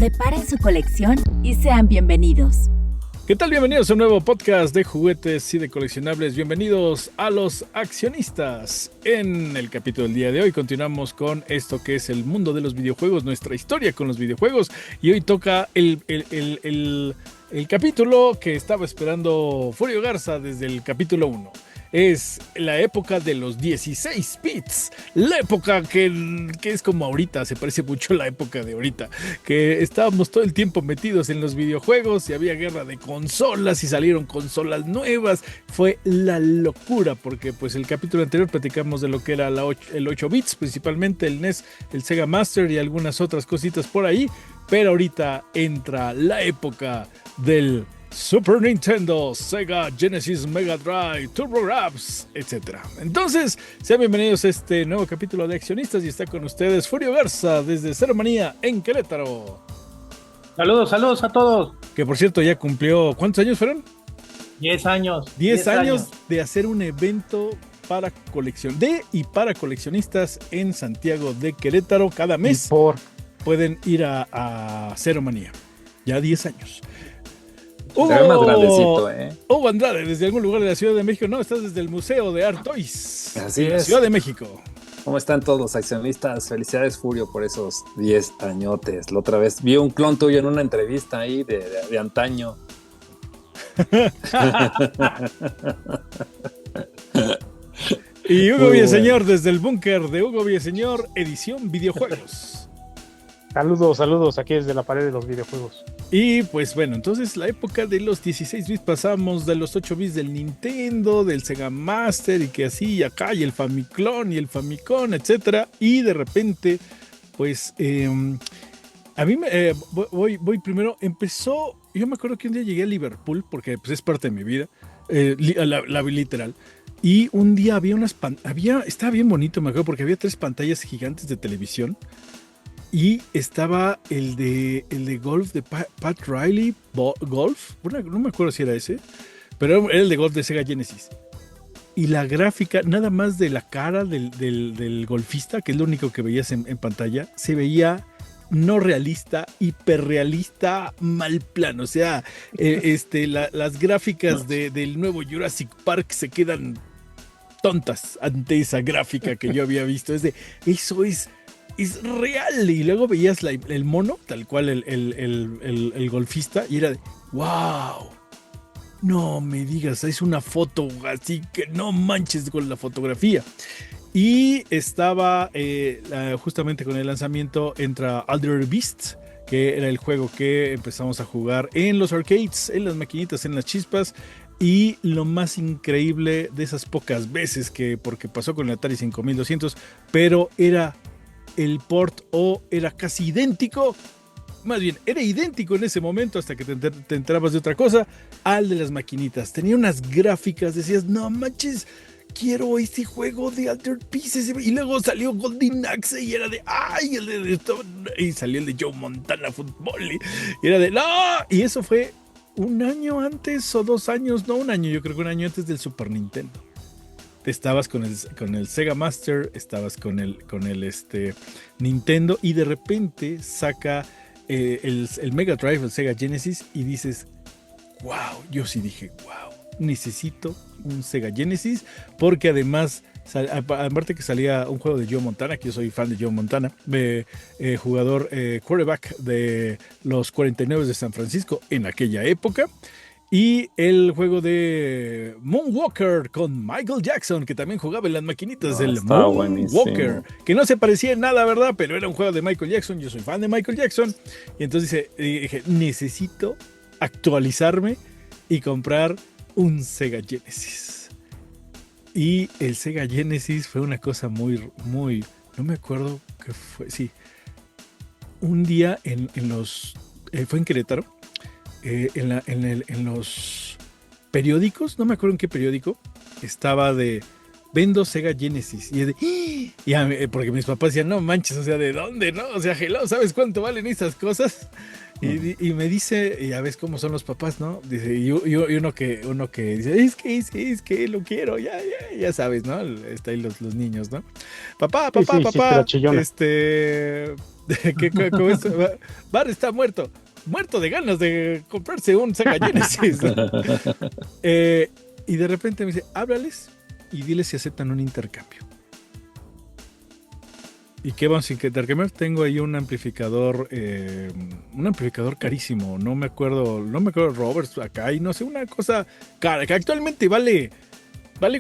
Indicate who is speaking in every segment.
Speaker 1: Preparen su colección y sean bienvenidos.
Speaker 2: ¿Qué tal? Bienvenidos a un nuevo podcast de juguetes y de coleccionables. Bienvenidos a los accionistas. En el capítulo del día de hoy continuamos con esto que es el mundo de los videojuegos, nuestra historia con los videojuegos. Y hoy toca el capítulo que estaba esperando Furio Garza desde el capítulo 1. Es la época de los 16 bits, la época que es como ahorita, se parece mucho a la época de ahorita, que estábamos todo el tiempo metidos en los videojuegos y había guerra de consolas y salieron consolas nuevas. Fue la locura porque pues el capítulo anterior platicamos de lo que era el 8 bits, principalmente el NES, el Sega Master y algunas otras cositas por ahí, pero ahorita entra la época del Super Nintendo, Sega Genesis, Mega Drive, TurboGrafx, etc. Entonces, sean bienvenidos a este nuevo capítulo de Accionistas y está con ustedes Furio Garza desde Cero Manía en Querétaro.
Speaker 3: Saludos a todos.
Speaker 2: Que por cierto ya cumplió, ¿cuántos años fueron?
Speaker 3: 10 años.
Speaker 2: 10 años de hacer un evento para para coleccionistas en Santiago de Querétaro. Cada mes pueden ir a Cero Manía. Ya 10 años.
Speaker 4: Más grandecito,
Speaker 2: Hugo Andrade, desde algún lugar de la Ciudad de México. No, estás desde el Museo de Art Toys.
Speaker 4: Así
Speaker 2: es.
Speaker 4: Ciudad
Speaker 2: de México.
Speaker 4: ¿Cómo están todos los accionistas? Felicidades, Furio, por esos 10 añotes. La otra vez vi un clon tuyo en una entrevista ahí de antaño.
Speaker 2: Y Hugo Villaseñor, desde el búnker de Hugo Villaseñor, edición videojuegos.
Speaker 5: Saludos aquí desde la pared de los videojuegos.
Speaker 2: Y pues bueno, entonces la época de los 16 bits pasamos de los 8 bits del Nintendo, del Sega Master y que así y acá y el Famiclone y el Famicom, etcétera. Y de repente, pues a mí voy primero, yo me acuerdo que un día llegué a Liverpool porque pues es parte de mi vida, la vi literal. Y un día estaba bien bonito, me acuerdo, porque había 3 pantallas gigantes de televisión. Y estaba el de golf de Pat Riley, golf, no me acuerdo si era ese, pero era el de golf de Sega Genesis. Y la gráfica, nada más de la cara del golfista, que es lo único que veías en pantalla, se veía no realista, hiperrealista, mal plano. O sea, las gráficas del nuevo Jurassic Park se quedan tontas ante esa gráfica que yo había visto. Eso es real. Y luego veías el mono, tal cual el golfista, y era de wow, no me digas, es una foto así que no manches con la fotografía. Y estaba justamente con el lanzamiento entra Altered Beast, que era el juego que empezamos a jugar en los arcades, en las maquinitas, en las chispas. Y lo más increíble de esas pocas veces porque pasó con el Atari 5200, pero era el port era casi idéntico, más bien era idéntico en ese momento hasta que te enterabas de otra cosa, al de las maquinitas. Tenía unas gráficas, decías, no manches, quiero este juego de Altered Pieces. Y luego salió Golden Axe y era de ¡ay! Y salió el de Joe Montana Fútbol y era de ¡no! Y eso fue un año antes o 2 años, no, un año, yo creo que un año antes del Super Nintendo. Estabas con el Sega Master, estabas con el Nintendo y de repente saca el Mega Drive, el Sega Genesis y dices, wow, yo sí dije, wow, necesito un Sega Genesis porque además, aparte que salía un juego de Joe Montana, que yo soy fan de Joe Montana, jugador quarterback de los 49 de San Francisco en aquella época. Y el juego de Moonwalker con Michael Jackson, que también jugaba en las maquinitas del Moonwalker, que no se parecía en nada, ¿verdad? Pero era un juego de Michael Jackson, yo soy fan de Michael Jackson. Y entonces dije, necesito actualizarme y comprar un Sega Genesis. Y el Sega Genesis fue una cosa muy, no me acuerdo qué fue, sí. Un día fue en Querétaro. En los periódicos, no me acuerdo en qué periódico, estaba de vendo Sega Genesis. Porque mis papás decían, no manches, o sea, ¿de dónde? ¿No? O sea, hello, ¿sabes cuánto valen esas cosas? Y me dice, y ya ves cómo son los papás, ¿no? Dice, y uno que dice, es que lo quiero, ya sabes, ¿no? Está ahí los niños, ¿no? Papá, ¿Cómo es? Bar está muerto de ganas de comprarse un Sega Genesis, ¿no? Y de repente me dice, háblales y diles si aceptan un intercambio. ¿Y qué vamos a intercambiar? Tengo ahí un amplificador carísimo, no me acuerdo Roberts acá y no sé, una cosa cara, que actualmente vale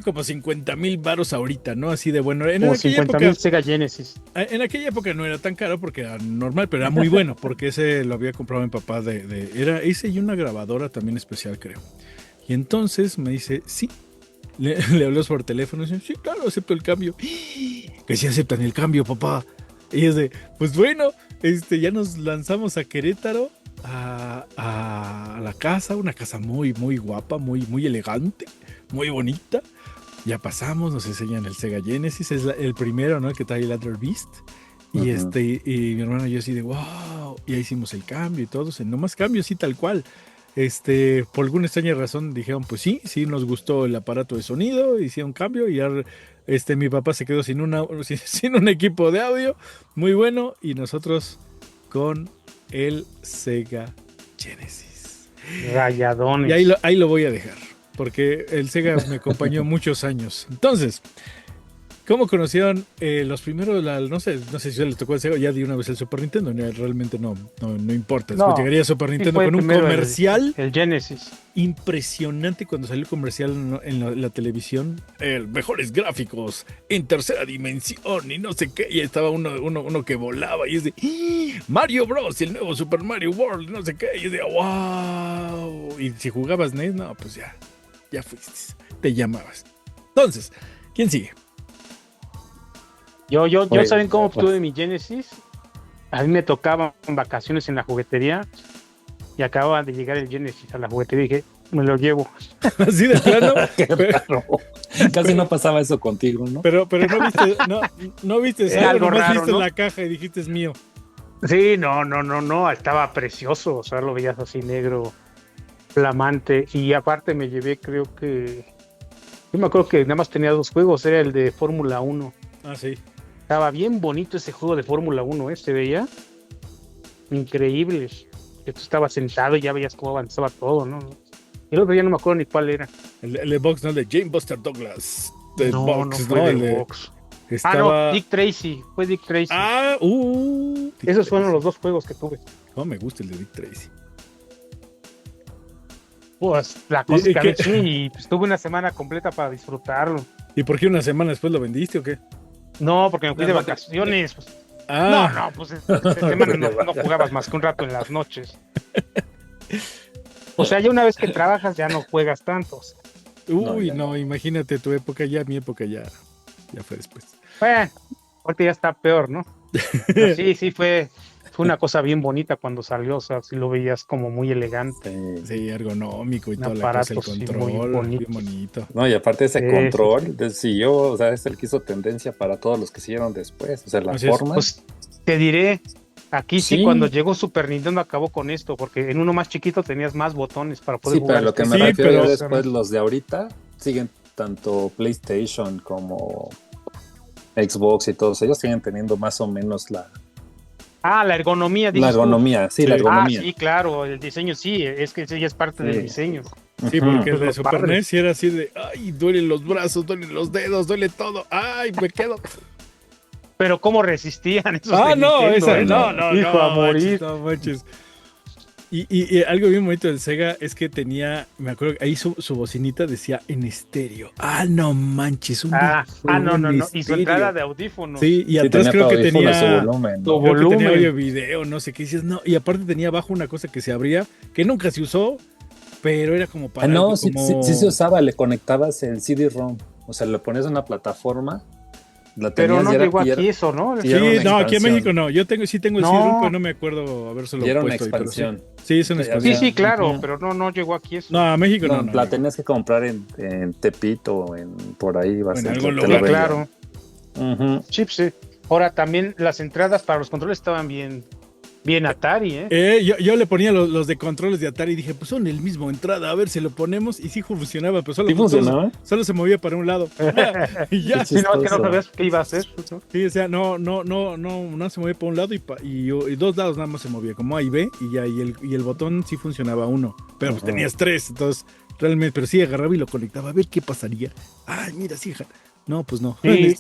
Speaker 2: como 50,000 varos ahorita, ¿no? Así de bueno.
Speaker 5: Como 50,000 Sega Genesis.
Speaker 2: En aquella época no era tan caro porque era normal, pero era muy bueno, porque ese lo había comprado mi papá era ese y una grabadora también especial, creo. Y entonces me dice, sí. Le habló por teléfono y dice, sí, claro, acepto el cambio. Que sí aceptan el cambio, papá. Y es de, pues bueno, ya nos lanzamos a Querétaro, a la casa, una casa muy, muy guapa, muy, muy elegante, muy bonita. Ya pasamos, nos enseñan el Sega Genesis, es el primero, ¿no? El que trae el Other Beast. Y y mi hermano y yo así de, wow, y ahí hicimos el cambio y todo, no más cambio, sí, tal cual. Por alguna extraña razón dijeron, pues sí nos gustó el aparato de sonido, hicieron cambio y ya mi papá se quedó sin un equipo de audio muy bueno y nosotros con el Sega Genesis.
Speaker 5: Rayadones.
Speaker 2: Y ahí lo voy a dejar, porque el Sega me acompañó muchos años. Entonces, ¿cómo conocieron los primeros? No sé si les tocó el Sega, ya de una vez el Super Nintendo, realmente no importa. Después llegaría Super Nintendo con un comercial.
Speaker 5: El Genesis.
Speaker 2: Impresionante cuando salió el comercial en la televisión. Mejores gráficos en tercera dimensión y no sé qué. Y estaba uno que volaba y es de Mario Bros. Y el nuevo Super Mario World, no sé qué. Y es de wow. Y si jugabas NES, no, pues ya fuiste. Te llamabas. Entonces, ¿quién sigue?
Speaker 5: Yo ¿saben cómo obtuve mi Genesis? A mí me tocaban vacaciones en la juguetería y acababa de llegar el Genesis a la juguetería y dije, me lo llevo.
Speaker 2: Así de plano.
Speaker 4: Casi no pasaba eso contigo, ¿no?
Speaker 2: Pero no viste
Speaker 5: algo raro,
Speaker 2: viste
Speaker 5: ¿no?
Speaker 2: la caja y dijiste es mío.
Speaker 5: Sí, no, estaba precioso, o sea, lo veías así negro, flamante, y aparte me llevé, yo me acuerdo que nada más tenía 2 juegos, era el de Fórmula 1.
Speaker 2: Ah, sí.
Speaker 5: Estaba bien bonito ese juego de Fórmula 1, se veía increíble. Que tú estabas sentado y ya veías cómo avanzaba todo, ¿no? Y el otro ya no me acuerdo ni cuál era.
Speaker 2: El de Box, ¿no? El de Jane Buster Douglas.
Speaker 5: No fue de Box.
Speaker 2: Estaba...
Speaker 5: Dick Tracy. Fue Dick Tracy.
Speaker 2: Dick
Speaker 5: Esos
Speaker 2: Tracy.
Speaker 5: fueron los 2 juegos que tuve.
Speaker 2: No, me gusta el de Dick Tracy.
Speaker 5: Pues la cosa es que y pues tuve una semana completa para disfrutarlo.
Speaker 2: ¿Y por qué una semana después lo vendiste o qué?
Speaker 5: No, porque me fui de vacaciones. Pues. Pues esta semana no jugabas más que un rato en las noches. O sea, ya una vez que trabajas ya no juegas tantos.
Speaker 2: No, imagínate tu época ya, mi época ya fue después.
Speaker 5: Bueno, ahorita ya está peor, ¿no? Pero sí, fue una cosa bien bonita cuando salió, o sea, sí lo veías como muy elegante.
Speaker 2: Sí, ergonómico y
Speaker 5: Un
Speaker 2: toda la cosa, el
Speaker 5: aparato, sí,
Speaker 2: control,
Speaker 5: muy
Speaker 2: bien bonito.
Speaker 4: No, y aparte ese control, siguió, o sea, es el que hizo tendencia para todos los que siguieron después, o sea, la forma.
Speaker 5: Pues te diré, aquí sí, cuando llegó Super Nintendo acabó con esto, porque en uno más chiquito tenías más botones para poder jugar.
Speaker 4: Sí, pero lo que me refiero después, los de ahorita siguen tanto PlayStation como Xbox y todos ellos siguen teniendo más o menos la ergonomía.
Speaker 5: La ergonomía.
Speaker 4: Sí,
Speaker 5: claro, el diseño sí, es que sí es parte del diseño.
Speaker 2: Sí, porque el de Super NES era así de, ay, duelen los brazos, duelen los dedos, duele todo, ay, me quedo.
Speaker 5: Pero cómo resistían esos
Speaker 2: no,
Speaker 5: hijo, a morir.
Speaker 2: No manches. Y algo bien bonito del Sega es que tenía, me acuerdo, ahí su bocinita decía en estéreo. No manches. No.
Speaker 5: Y su entrada de audífonos.
Speaker 2: Sí, y atrás creo que tenía
Speaker 4: su volumen.
Speaker 2: ¿no? Creo que tenía audio video, no sé qué dices. No, y aparte tenía abajo una cosa que se abría, que nunca se usó, pero era como para...
Speaker 4: Sí se usaba, le conectabas el CD-ROM, o sea, le ponías en una plataforma.
Speaker 5: Pero no llegó aquí eso, ¿no?
Speaker 2: Sí, no, aquí en México no. Yo tengo el CD-ROM, pero no me acuerdo habérselo puesto.
Speaker 4: Era una expansión.
Speaker 2: Sí, es una expansión.
Speaker 5: Sí, claro, pero no llegó aquí eso.
Speaker 2: No, a México no.
Speaker 4: La tenías que comprar en Tepito, por ahí.
Speaker 2: En algún lugar.
Speaker 5: Claro. Sí. Ahora también las entradas para los controles estaban bien Bien Atari, ¿eh?
Speaker 2: Yo le ponía los de controles de Atari y dije, pues son el mismo entrada, a ver si lo ponemos. Y sí funcionaba, pero
Speaker 4: ¿Sí funcionaba?
Speaker 2: Solo se movía para un lado. Y ya.
Speaker 5: Sí, no, es que no sabías qué iba a hacer. ¿No?
Speaker 2: Sí, o sea, no se movía para un lado y dos lados nada más se movía, como A y B, y ya, y el botón sí funcionaba uno, pero pues tenías tres, entonces realmente, pero sí agarraba y lo conectaba, a ver qué pasaría. Ay, mira, sí, no, pues no.
Speaker 5: Sí,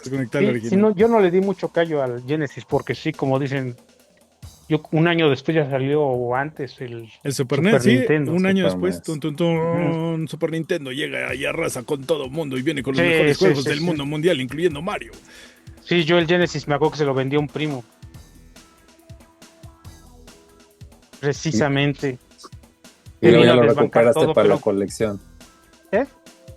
Speaker 5: no, yo no le di mucho callo al Genesis, porque sí, como dicen, yo un año después ya salió, o antes, el
Speaker 2: Super NES,
Speaker 5: Nintendo.
Speaker 2: Sí, un año
Speaker 4: Super
Speaker 2: después, Super Nintendo llega y arrasa con todo el mundo y viene con los mejores juegos del mundo mundial, incluyendo Mario.
Speaker 5: Sí, yo el Genesis me acuerdo que se lo vendió un primo. Precisamente.
Speaker 4: Y luego ya lo recuperaste para la colección.
Speaker 5: ¿Eh?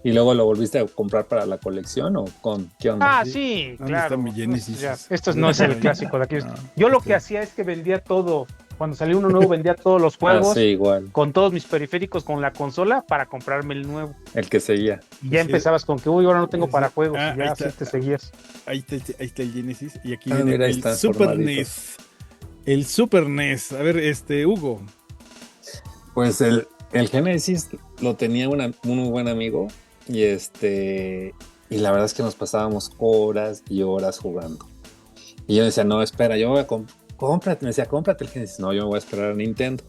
Speaker 4: ¿Y luego lo volviste a comprar para la colección o con qué onda?
Speaker 5: Ah, sí,
Speaker 2: ¿Dónde
Speaker 5: claro.
Speaker 2: está mi Genesis?
Speaker 5: Esto no es el clásico de aquí. Yo lo que hacía es que vendía todo. Cuando salió uno nuevo, vendía todos los juegos.
Speaker 4: Sí, igual.
Speaker 5: Con todos mis periféricos, con la consola, para comprarme el nuevo.
Speaker 4: El que seguía.
Speaker 5: Y ya empezabas con que, ahora no tengo para juegos. Y ya
Speaker 2: así
Speaker 5: te seguías.
Speaker 2: Ahí está el Genesis. Y aquí viene
Speaker 4: mira,
Speaker 2: el Super NES. El Super NES. A ver, Hugo.
Speaker 4: Pues el Genesis lo tenía un muy buen amigo. Y la verdad es que nos pasábamos horas y horas jugando. Y yo decía, no, espera, yo me voy a cómprate. Me decía, cómprate el Genesis. No, yo me voy a esperar a Nintendo.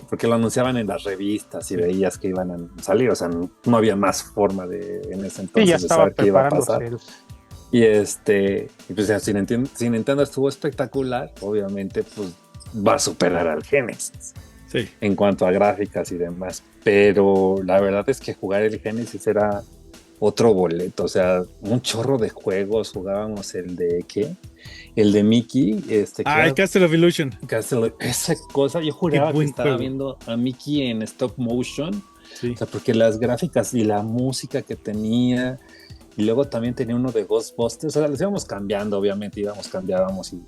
Speaker 4: Porque lo anunciaban en las revistas y veías que iban a salir. O sea, no había más forma en ese entonces
Speaker 5: ya
Speaker 4: de
Speaker 5: estaba
Speaker 4: saber qué iba a pasar.
Speaker 5: Y
Speaker 4: pues ya, si Nintendo estuvo espectacular, obviamente, pues va a superar al Genesis.
Speaker 2: Sí.
Speaker 4: En cuanto a gráficas y demás. Pero la verdad es que jugar el Genesis era otro boleto. O sea, un chorro de juegos. Jugábamos el de ¿qué? El de Mickey.
Speaker 2: El Castle of Illusion.
Speaker 4: Esa cosa, yo juraba que estaba viendo a Mickey en stop motion. Sí. O sea, porque las gráficas y la música que tenía. Y luego también tenía uno de Ghostbusters. O sea, les íbamos cambiando, obviamente, cambiábamos y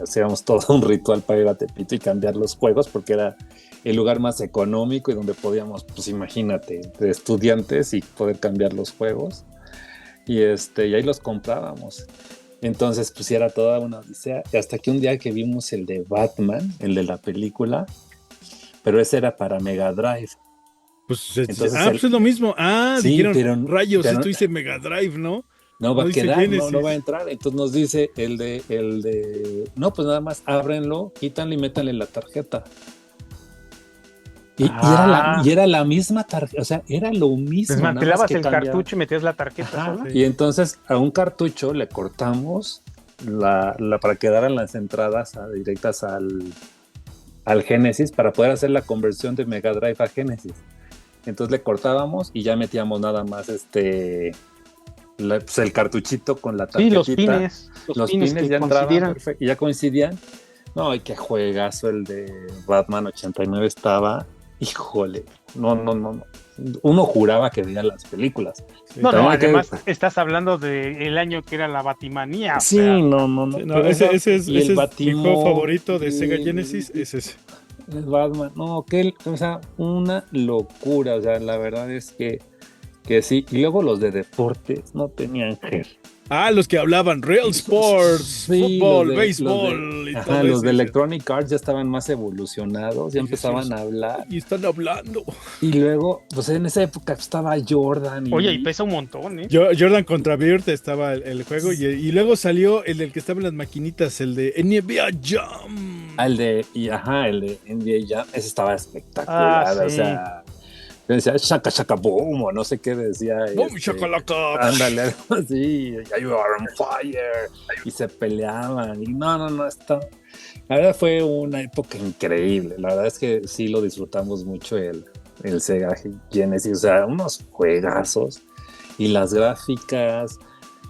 Speaker 4: hacíamos todo un ritual para ir a Tepito y cambiar los juegos, porque era el lugar más económico y donde podíamos, pues imagínate, de estudiantes y poder cambiar los juegos. Y ahí los comprábamos. Entonces, pues era toda una odisea. Y hasta que un día que vimos el de Batman, el de la película, pero ese era para Mega Drive.
Speaker 2: Pues, entonces, pues es lo mismo. Sí, dijeron, pero, rayos, esto dice Mega Drive, ¿no?
Speaker 4: No va a quedar, no va a entrar. Entonces nos dice el de no, pues nada más ábrenlo, quítanle y métanle la tarjeta. Y era la misma tarjeta, o sea, era lo mismo.
Speaker 5: Desmantelabas el cartucho y metías la tarjeta.
Speaker 4: Sí. Y entonces a un cartucho le cortamos para que daran las entradas directas al Genesis para poder hacer la conversión de Mega Drive a Genesis. Entonces le cortábamos y ya metíamos nada más el cartuchito con la tarjetita.
Speaker 5: Sí, los pines
Speaker 4: ya entraban perfecto, y ya coincidían. No, y qué juegazo el de Batman 89 estaba. Híjole, no. Uno juraba que veía las películas.
Speaker 5: Sí. No, además estás hablando del año que era la Batimanía.
Speaker 4: Sí, no.
Speaker 2: Ese es mi juego favorito de Sega Genesis, es ese.
Speaker 4: El Batman, o sea, una locura, o sea, la verdad es que sí. Y luego los de deportes no tenían gel.
Speaker 2: Los que hablaban, Real Sports, sí, fútbol, béisbol.
Speaker 4: Los de Electronic Arts ya estaban más evolucionados, ya empezaban a hablar.
Speaker 2: Y están hablando.
Speaker 4: Y luego, pues en esa época estaba Jordan.
Speaker 5: Oye, y pesa un montón, ¿eh?
Speaker 2: Jordan contra Bird estaba el juego, y luego salió el del que estaba en las maquinitas, el de NBA Jam.
Speaker 4: El de NBA Jam, ese estaba espectacular, sí. O sea... Yo decía, shaka shaka boom, o no sé qué decía.
Speaker 2: Boom, shakalaka.
Speaker 4: Ándale, algo así. You are on fire. Y se peleaban. Y no, esto. La verdad fue una época increíble. La verdad es que sí lo disfrutamos mucho el Sega Genesis. O sea, unos juegazos. Y las gráficas.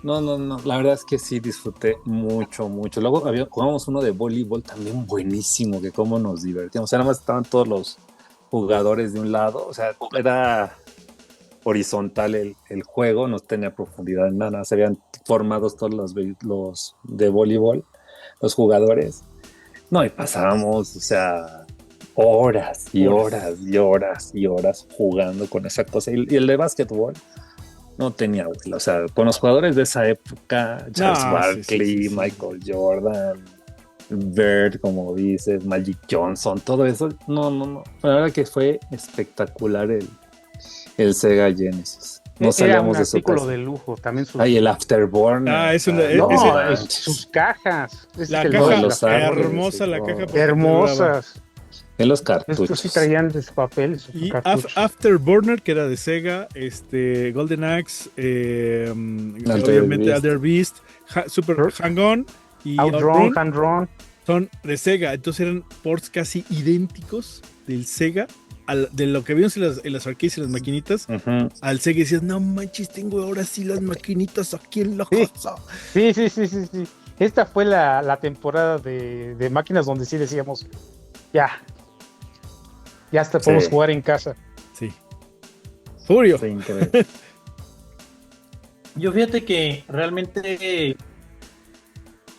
Speaker 4: No. La verdad es que sí disfruté mucho. Luego jugábamos uno de voleibol también buenísimo, que cómo nos divertíamos. O sea, nada más estaban todos los jugadores de un lado, o sea, era horizontal el juego, no tenía profundidad en nada, se habían formados todos los de voleibol, los jugadores, y pasábamos, o sea, horas jugando con esa cosa, y el de básquetbol no tenía abuela, o sea, con los jugadores de esa época, Charles Barkley, Michael Jordan, Bird, como dices, Magic Johnson, todo eso. No, no, no. La verdad que fue espectacular el Sega Genesis. No
Speaker 5: Era un
Speaker 4: salíamos de su
Speaker 5: artículo
Speaker 4: casa.
Speaker 5: de lujo, también sus,
Speaker 4: Ay, el Afterburn.
Speaker 2: Es una,
Speaker 5: no,
Speaker 2: ese-
Speaker 5: sus cajas. Ese
Speaker 2: la
Speaker 5: es el
Speaker 2: caja
Speaker 5: nombre,
Speaker 4: los
Speaker 5: las
Speaker 4: árboles,
Speaker 2: hermosa,
Speaker 4: sí,
Speaker 2: la
Speaker 4: no.
Speaker 2: caja porque te duraba.
Speaker 5: hermosas.
Speaker 4: En los
Speaker 5: Estos
Speaker 4: cartuchos.
Speaker 5: sí traían de su papel, sus
Speaker 2: Y
Speaker 5: cartuchos.
Speaker 2: Afterburner, que era de Sega, Golden Axe, obviamente
Speaker 4: Beast.
Speaker 2: Alter Beast, Super Hang-On y
Speaker 5: Outrun,
Speaker 2: Outrun
Speaker 5: Hand-Run.
Speaker 2: son de Sega. Entonces eran ports casi idénticos del Sega, de lo que vimos en las arcades y las maquinitas,
Speaker 4: Ujú.
Speaker 2: al Sega. Y decías, no manches, tengo ahora sí las maquinitas aquí en la
Speaker 5: Sí.
Speaker 2: casa.
Speaker 5: Sí. Esta fue la temporada de máquinas donde sí decíamos, ya hasta podemos
Speaker 4: Sí.
Speaker 5: jugar en casa.
Speaker 2: Sí. Furio.
Speaker 4: Sí, increíble.
Speaker 3: Yo fíjate que realmente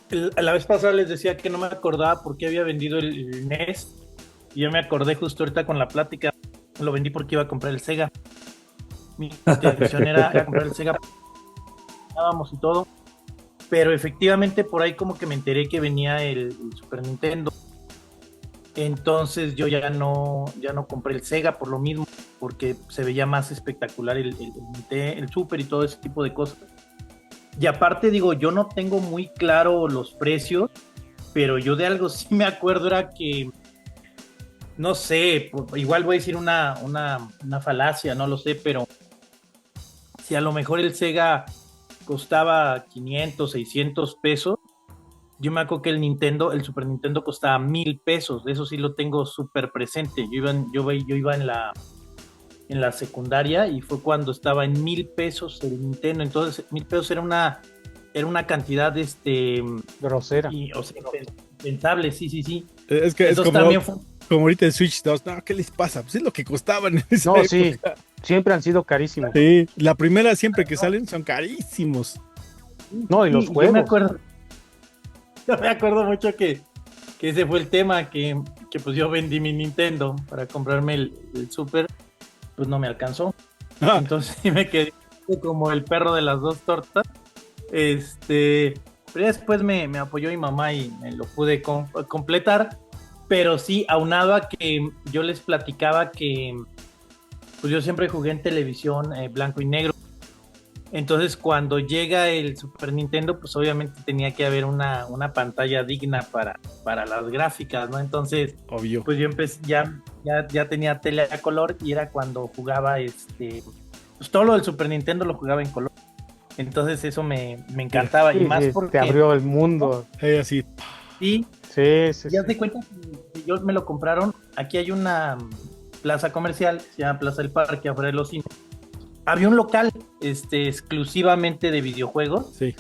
Speaker 3: la vez pasada les decía que no me acordaba por qué había vendido el NES. Y yo me acordé justo ahorita con la plática. Lo vendí porque iba a comprar el Sega. Mi intención era comprar el Sega. Estábamos y todo. Pero efectivamente por ahí como que me enteré que venía el Super Nintendo. Entonces yo ya no compré el Sega por lo mismo, porque se veía más espectacular el Super y todo ese tipo de cosas. Y aparte digo, yo no tengo muy claro los precios, pero yo de algo sí me acuerdo, era que, no sé, igual voy a decir una falacia, no lo sé, pero si a lo mejor el Sega costaba 500, 600 pesos, yo me acuerdo que el Super Nintendo costaba 1,000 pesos, eso sí lo tengo súper presente. Yo iba en la secundaria y fue cuando estaba en 1,000 pesos el Nintendo. Entonces 1,000 pesos era una cantidad
Speaker 5: Grosera.
Speaker 3: o sea, pensable, sí.
Speaker 2: Es que es
Speaker 3: Entonces
Speaker 2: como,
Speaker 3: también fue,
Speaker 2: como ahorita el Switch 2. No, ¿qué les pasa? Pues es lo que costaban en esa
Speaker 5: No, sí,
Speaker 2: época.
Speaker 5: siempre han sido carísimos.
Speaker 2: Sí, la primera siempre que salen son carísimos.
Speaker 5: No, y los
Speaker 3: sí,
Speaker 5: juegos.
Speaker 3: yo me acuerdo mucho que ese fue el tema, que pues yo vendí mi Nintendo para comprarme el Super, pues no me alcanzó.
Speaker 2: Ah,
Speaker 3: Entonces sí me quedé como el perro de las dos tortas. Pero ya después me apoyó mi mamá y me lo pude completar. Pero sí, aunado a que yo les platicaba que pues yo siempre jugué en televisión blanco y negro. Entonces cuando llega el Super Nintendo, pues obviamente tenía que haber una pantalla digna para las gráficas, ¿no? Entonces
Speaker 2: obvio.
Speaker 3: pues yo empecé, ya tenía tele a color y era cuando jugaba pues todo lo del Super Nintendo lo jugaba en color. Entonces eso me encantaba.
Speaker 5: Sí,
Speaker 3: Y más
Speaker 5: sí,
Speaker 3: porque
Speaker 5: te abrió el mundo.
Speaker 2: Así.
Speaker 3: sí,
Speaker 5: Sí.
Speaker 3: ya te cuenta que ellos me lo compraron. Aquí hay una plaza comercial, se llama Plaza del Parque, afuera de los cines. Había un local exclusivamente de videojuegos
Speaker 2: Sí.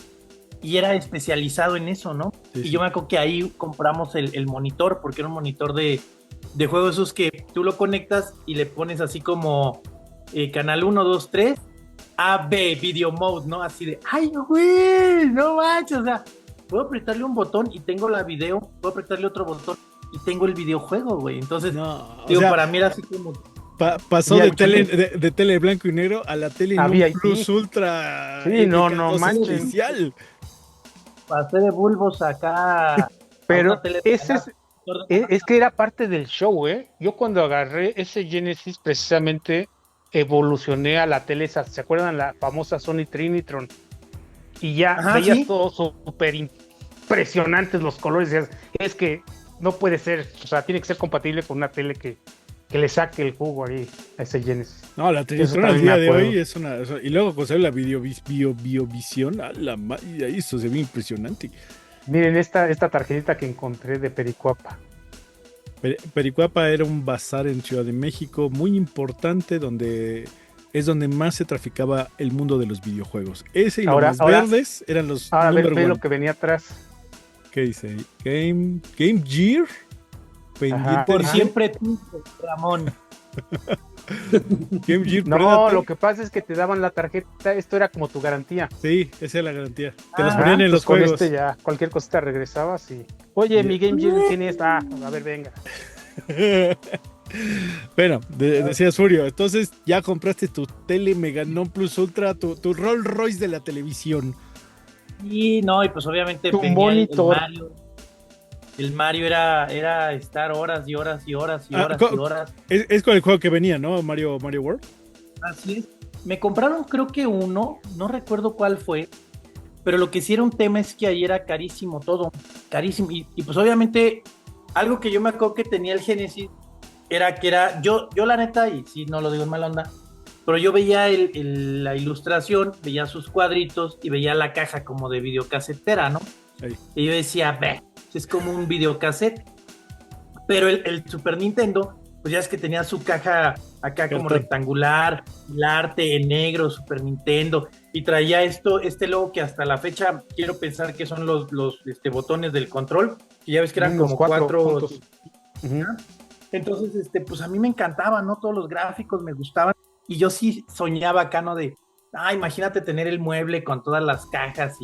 Speaker 3: y era especializado en eso, ¿no?
Speaker 2: Sí,
Speaker 3: Y
Speaker 2: sí.
Speaker 3: yo me acuerdo que ahí compramos el monitor, porque era un monitor de juegos esos que tú lo conectas y le pones así como canal 1, 2, 3, A, B, video mode, ¿no? Así de, ay, güey, no manches, o sea, puedo apretarle un botón y tengo la video, puedo apretarle otro botón y tengo el videojuego, güey. Entonces,
Speaker 2: No,
Speaker 3: digo,
Speaker 2: o sea,
Speaker 3: para mí era así como,
Speaker 2: pasó
Speaker 5: Y
Speaker 2: de
Speaker 5: al-
Speaker 2: tele blanco y negro a la tele en
Speaker 5: A
Speaker 2: un
Speaker 5: VIP.
Speaker 2: Plus Ultra.
Speaker 5: Sí, no
Speaker 2: MK2
Speaker 5: manches.
Speaker 2: especial.
Speaker 3: pasé de bulbos acá. a
Speaker 5: Pero
Speaker 3: una tele-
Speaker 5: ese es que era parte del show, ¿eh? Yo cuando agarré ese Genesis precisamente evolucioné a la tele esa, ¿se acuerdan la famosa Sony Trinitron? Y ya
Speaker 3: Ajá,
Speaker 5: veías
Speaker 3: sí.
Speaker 5: todo súper impresionantes los colores, decías, es que no puede ser, o sea, tiene que ser compatible con una tele que le saque el jugo ahí a ese Genesis.
Speaker 2: No, la
Speaker 5: Eso
Speaker 2: Trinitron al
Speaker 5: también
Speaker 2: día
Speaker 5: me
Speaker 2: de
Speaker 5: acuerdo.
Speaker 2: hoy es una. Y luego cuando sale la biovisión, y ahí eso se ve impresionante.
Speaker 5: Miren esta tarjetita que encontré de Pericuapa.
Speaker 2: Pericuapa era un bazar en Ciudad de México muy importante donde es donde más se traficaba el mundo de los videojuegos. Ese y
Speaker 5: Ahora-
Speaker 2: los verdes eran los
Speaker 5: Ahora
Speaker 2: number
Speaker 5: ve lo
Speaker 2: one.
Speaker 5: que venía atrás.
Speaker 2: ¿Qué dice ahí? Game Gear. Pendiente
Speaker 3: Por
Speaker 2: dice,
Speaker 3: siempre tú, Ramón.
Speaker 2: Game Gear
Speaker 5: No,
Speaker 2: Predator.
Speaker 5: lo que pasa es que te daban la tarjeta, esto era como tu garantía.
Speaker 2: Sí, esa es la garantía. Te los
Speaker 3: Ah,
Speaker 2: ponían en los
Speaker 5: Entonces, con
Speaker 2: juegos.
Speaker 5: este ya, cualquier cosita regresabas y... Oye, mi Game Gear tiene esta. A ver, venga.
Speaker 2: Bueno, decías Furio, entonces ya compraste tu tele Mega Non Plus Ultra, tu Rolls Royce de la televisión.
Speaker 3: Y no, y pues obviamente
Speaker 5: Tu
Speaker 3: venía
Speaker 5: monitor.
Speaker 3: el Mario. el Mario era estar horas y horas y horas y horas y horas.
Speaker 2: Es con el juego que venía, ¿no? Mario World.
Speaker 3: Así es. Me compraron creo que uno, no recuerdo cuál fue, pero lo que sí era un tema es que ahí era carísimo todo, carísimo. Y pues obviamente algo que yo me acuerdo que tenía el Genesis era que era, yo la neta, y sí, no lo digo en mala onda, pero yo veía la ilustración, veía sus cuadritos y veía la caja como de videocasetera, ¿no?
Speaker 2: Ahí.
Speaker 3: Y yo decía, ve, es como un videocassette. Pero el Super Nintendo, pues ya es que tenía su caja acá como rectangular, el arte en negro, Super Nintendo, y traía este logo que hasta la fecha quiero pensar que son los botones del control, que ya ves que eran como cuatro. Uh-huh. Entonces, pues a mí me encantaba, ¿no? Todos los gráficos me gustaban, y yo sí soñaba acá, ¿no? Imagínate tener el mueble con todas las cajas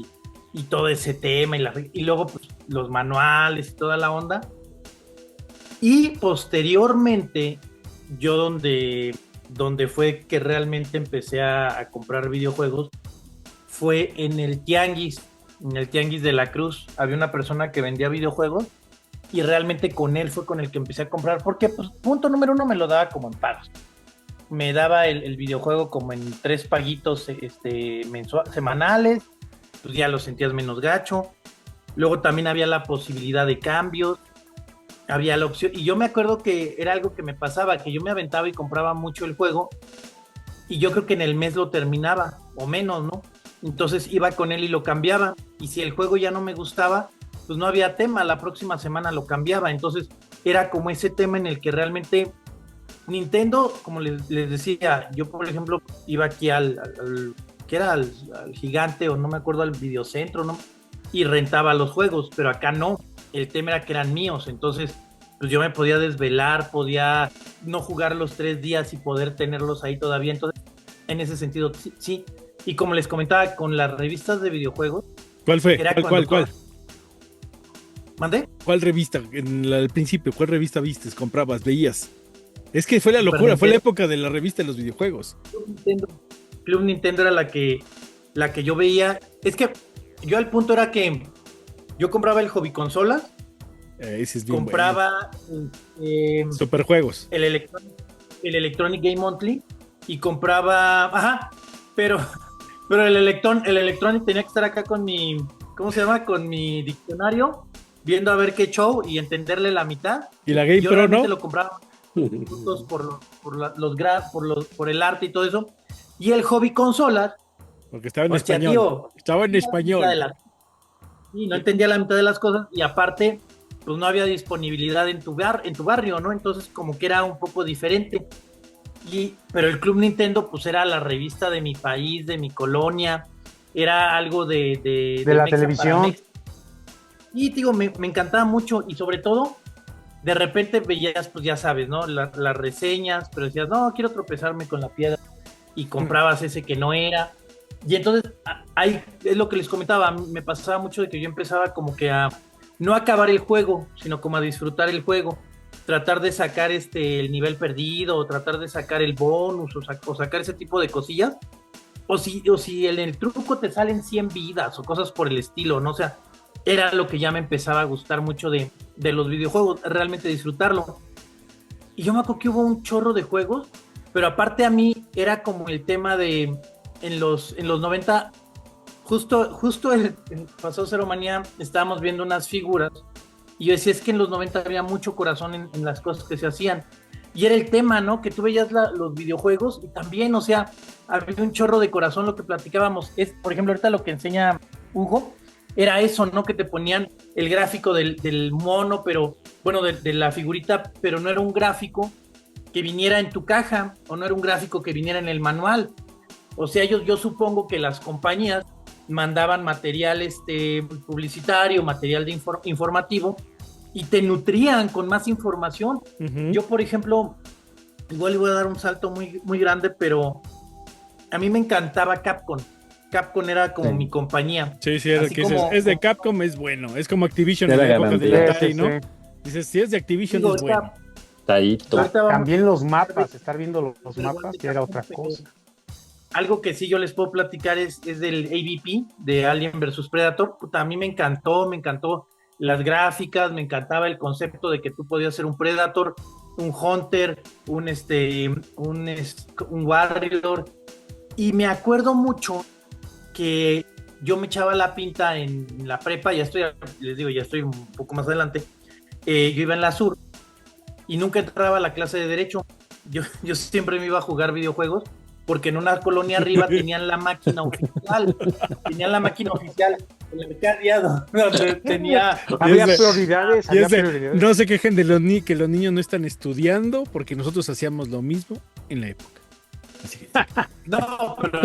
Speaker 3: y todo ese tema, y luego pues los manuales y toda la onda. Y posteriormente, yo donde fue que realmente empecé a comprar videojuegos, fue en el Tianguis de la Cruz. Había una persona que vendía videojuegos y realmente con él fue con el que empecé a comprar, porque pues, punto número 1 me lo daba como en pagos. Me daba el videojuego como en 3 paguitos semanales, pues ya lo sentías menos gacho. Luego también había la posibilidad de cambios, había la opción, y yo me acuerdo que era algo que me pasaba, que yo me aventaba y compraba mucho el juego, y yo creo que en el mes lo terminaba, o menos, ¿no? Entonces iba con él y lo cambiaba, y si el juego ya no me gustaba, pues no había tema, la próxima semana lo cambiaba. Entonces era como ese tema en el que realmente Nintendo, como les decía, yo por ejemplo iba aquí al Gigante, o no me acuerdo, al Videocentro, ¿no? Y rentaba los juegos, pero acá no, el tema era que eran míos. Entonces pues yo me podía desvelar, podía no jugar los 3 días y poder tenerlos ahí todavía. Entonces en ese sentido sí. Y como les comentaba, con las revistas de videojuegos,
Speaker 2: ¿cuál fue? ¿Cuál?
Speaker 3: ¿Mandé?
Speaker 2: ¿Cuál revista? Al principio, ¿cuál revista vistes, comprabas, veías? Es que fue la locura, fue la época de la revista de los videojuegos.
Speaker 3: Club Nintendo era la que yo veía. Es que yo al punto era que yo compraba el hobby consola,
Speaker 2: ese es bien
Speaker 3: compraba
Speaker 2: bueno. Superjuegos,
Speaker 3: el Electronic Game Monthly, y compraba, pero el Electronic tenía que estar acá con mi, ¿cómo se llama? Con mi diccionario, viendo a ver qué show y entenderle la mitad.
Speaker 2: Y la Game
Speaker 3: yo
Speaker 2: Pro, ¿no?
Speaker 3: Lo compraba por el arte y todo eso. Y el hobby consolas,
Speaker 2: porque estaba en español. Tío, estaba en español.
Speaker 3: Y no entendía la mitad de las cosas, y aparte pues no había disponibilidad en tu barrio, ¿no? Entonces como que era un poco diferente. Pero el Club Nintendo pues era la revista de mi país, de mi colonia, era algo de
Speaker 5: la televisión.
Speaker 3: Y digo, me encantaba mucho, y sobre todo de repente veías, pues ya sabes, ¿no? Las reseñas, pero decías, no, quiero tropezarme con la piedra, y comprabas ese que no era. Y entonces ahí es lo que les comentaba, me pasaba mucho de que yo empezaba como que a no acabar el juego, sino como a disfrutar el juego, tratar de sacar el nivel perdido, o tratar de sacar el bonus, o sacar ese tipo de cosillas, o si en el truco te salen 100 vidas o cosas por el estilo, ¿no? O sea, era lo que ya me empezaba a gustar mucho de los videojuegos, realmente disfrutarlo. Y yo me acuerdo que hubo un chorro de juegos, pero aparte a mí era como el tema de en los 90, justo el pasado Cero Manía, estábamos viendo unas figuras, y yo decía, es que en los 90 había mucho corazón en las cosas que se hacían, y era el tema, ¿no? Que tú veías los videojuegos, y también, o sea, había un chorro de corazón. Lo que platicábamos es, por ejemplo, ahorita lo que enseña Hugo, era eso, ¿no? Que te ponían el gráfico del mono, pero, bueno, de la figurita, pero no era un gráfico que viniera en tu caja, o no era un gráfico que viniera en el manual. O sea, yo supongo que las compañías mandaban material publicitario, material informativo, y te nutrían con más información. Uh-huh. Yo, por ejemplo, igual voy a dar un salto muy, muy grande, pero a mí me encantaba Capcom. Capcom era como mi compañía.
Speaker 2: Sí, era que es de Capcom, es bueno. Es como Activision en la época de Atari, ¿no? Dices, si es de Activision, es bueno.
Speaker 5: También los mapas, estar viendo los mapas, que era otra cosa.
Speaker 3: Algo que sí yo les puedo platicar es del AVP, de Alien vs Predator. Puta, a mí me encantó las gráficas, me encantaba el concepto de que tú podías ser un Predator, un Hunter, un Warrior, y me acuerdo mucho que yo me echaba la pinta en la prepa, les digo, ya estoy un poco más adelante, yo iba en la Sur, y nunca entraba a la clase de Derecho, yo siempre me iba a jugar videojuegos, porque en una colonia arriba tenían la máquina oficial, el mercado, donde tenía...
Speaker 5: Había prioridades.
Speaker 2: No se quejen de que los niños no están estudiando, porque nosotros hacíamos lo mismo en la época. Así que...
Speaker 3: No, pero...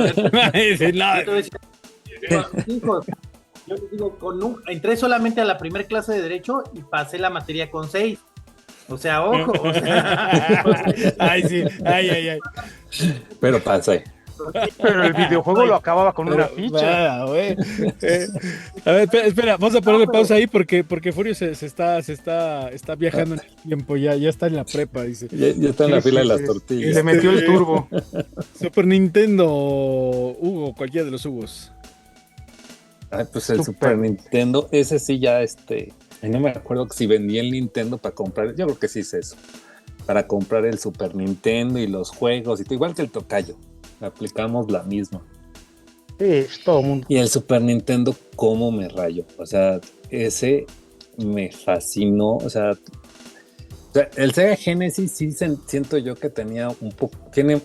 Speaker 3: Yo les digo, entré solamente a la primera clase de Derecho y pasé la materia con 6. O sea, ojo.
Speaker 2: Ay, sí. Ay.
Speaker 4: Pero pasé.
Speaker 5: Pero el videojuego lo acababa con una ficha.
Speaker 2: A ver, espera, vamos a ponerle pausa ahí porque Furio se está viajando en el tiempo, ya está en la prepa, dice.
Speaker 4: Ya está en la fila de las tortillas.
Speaker 5: Y le metió el turbo.
Speaker 2: Super Nintendo, Hugo, cualquiera de los Hugos.
Speaker 4: Ay, pues el Super Nintendo, ese sí ya no me acuerdo si vendía el Nintendo para comprar, yo creo que sí es eso, para comprar el Super Nintendo y los juegos, igual que el tocayo, aplicamos la misma.
Speaker 5: Sí, todo el mundo.
Speaker 4: Y el Super Nintendo, cómo me rayó, o sea, ese me fascinó, o sea, el Sega Genesis sí siento yo que tenía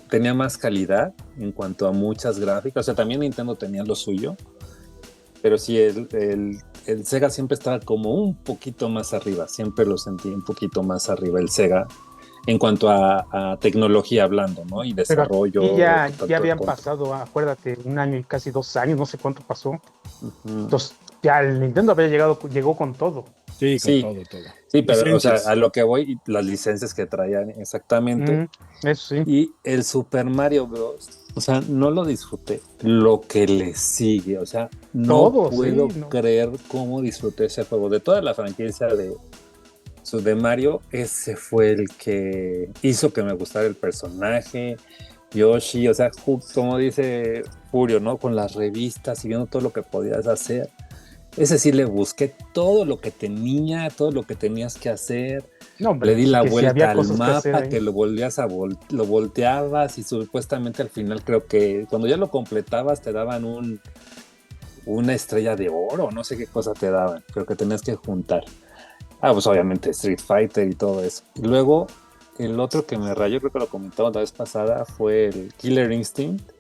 Speaker 4: tenía más calidad en cuanto a muchas gráficas, o sea, también Nintendo tenía lo suyo, pero sí, el Sega siempre estaba como un poquito más arriba, siempre lo sentí un poquito más arriba el Sega en cuanto a tecnología hablando, ¿no? Y desarrollo.
Speaker 5: Pero ya habían pasado, acuérdate, 1 año y casi 2 años, no sé cuánto pasó. Uh-huh. Entonces ya el Nintendo llegó con todo.
Speaker 2: Sí, con todo.
Speaker 4: Sí, pero licencias. O sea, a lo que voy, las licencias que traían exactamente.
Speaker 5: Eso sí.
Speaker 4: Y el Super Mario Bros., o sea, no lo disfruté. Lo que le sigue, o sea, no puedo creer cómo disfruté ese juego. De toda la franquicia de Mario, ese fue el que hizo que me gustara el personaje. Yoshi, o sea, como dice Furio, ¿no? Con las revistas y viendo todo lo que podías hacer. Ese sí le busqué todo lo que tenía, todo lo que tenías que hacer. No, le di la vuelta al mapa, que lo volteabas y supuestamente al final creo que cuando ya lo completabas te daban una estrella de oro, no sé qué cosa te daban, pero que tenías que juntar. Pues obviamente Street Fighter y todo eso. Y luego el otro que me rayó, creo que lo comentamos la vez pasada, fue el Killer Instinct.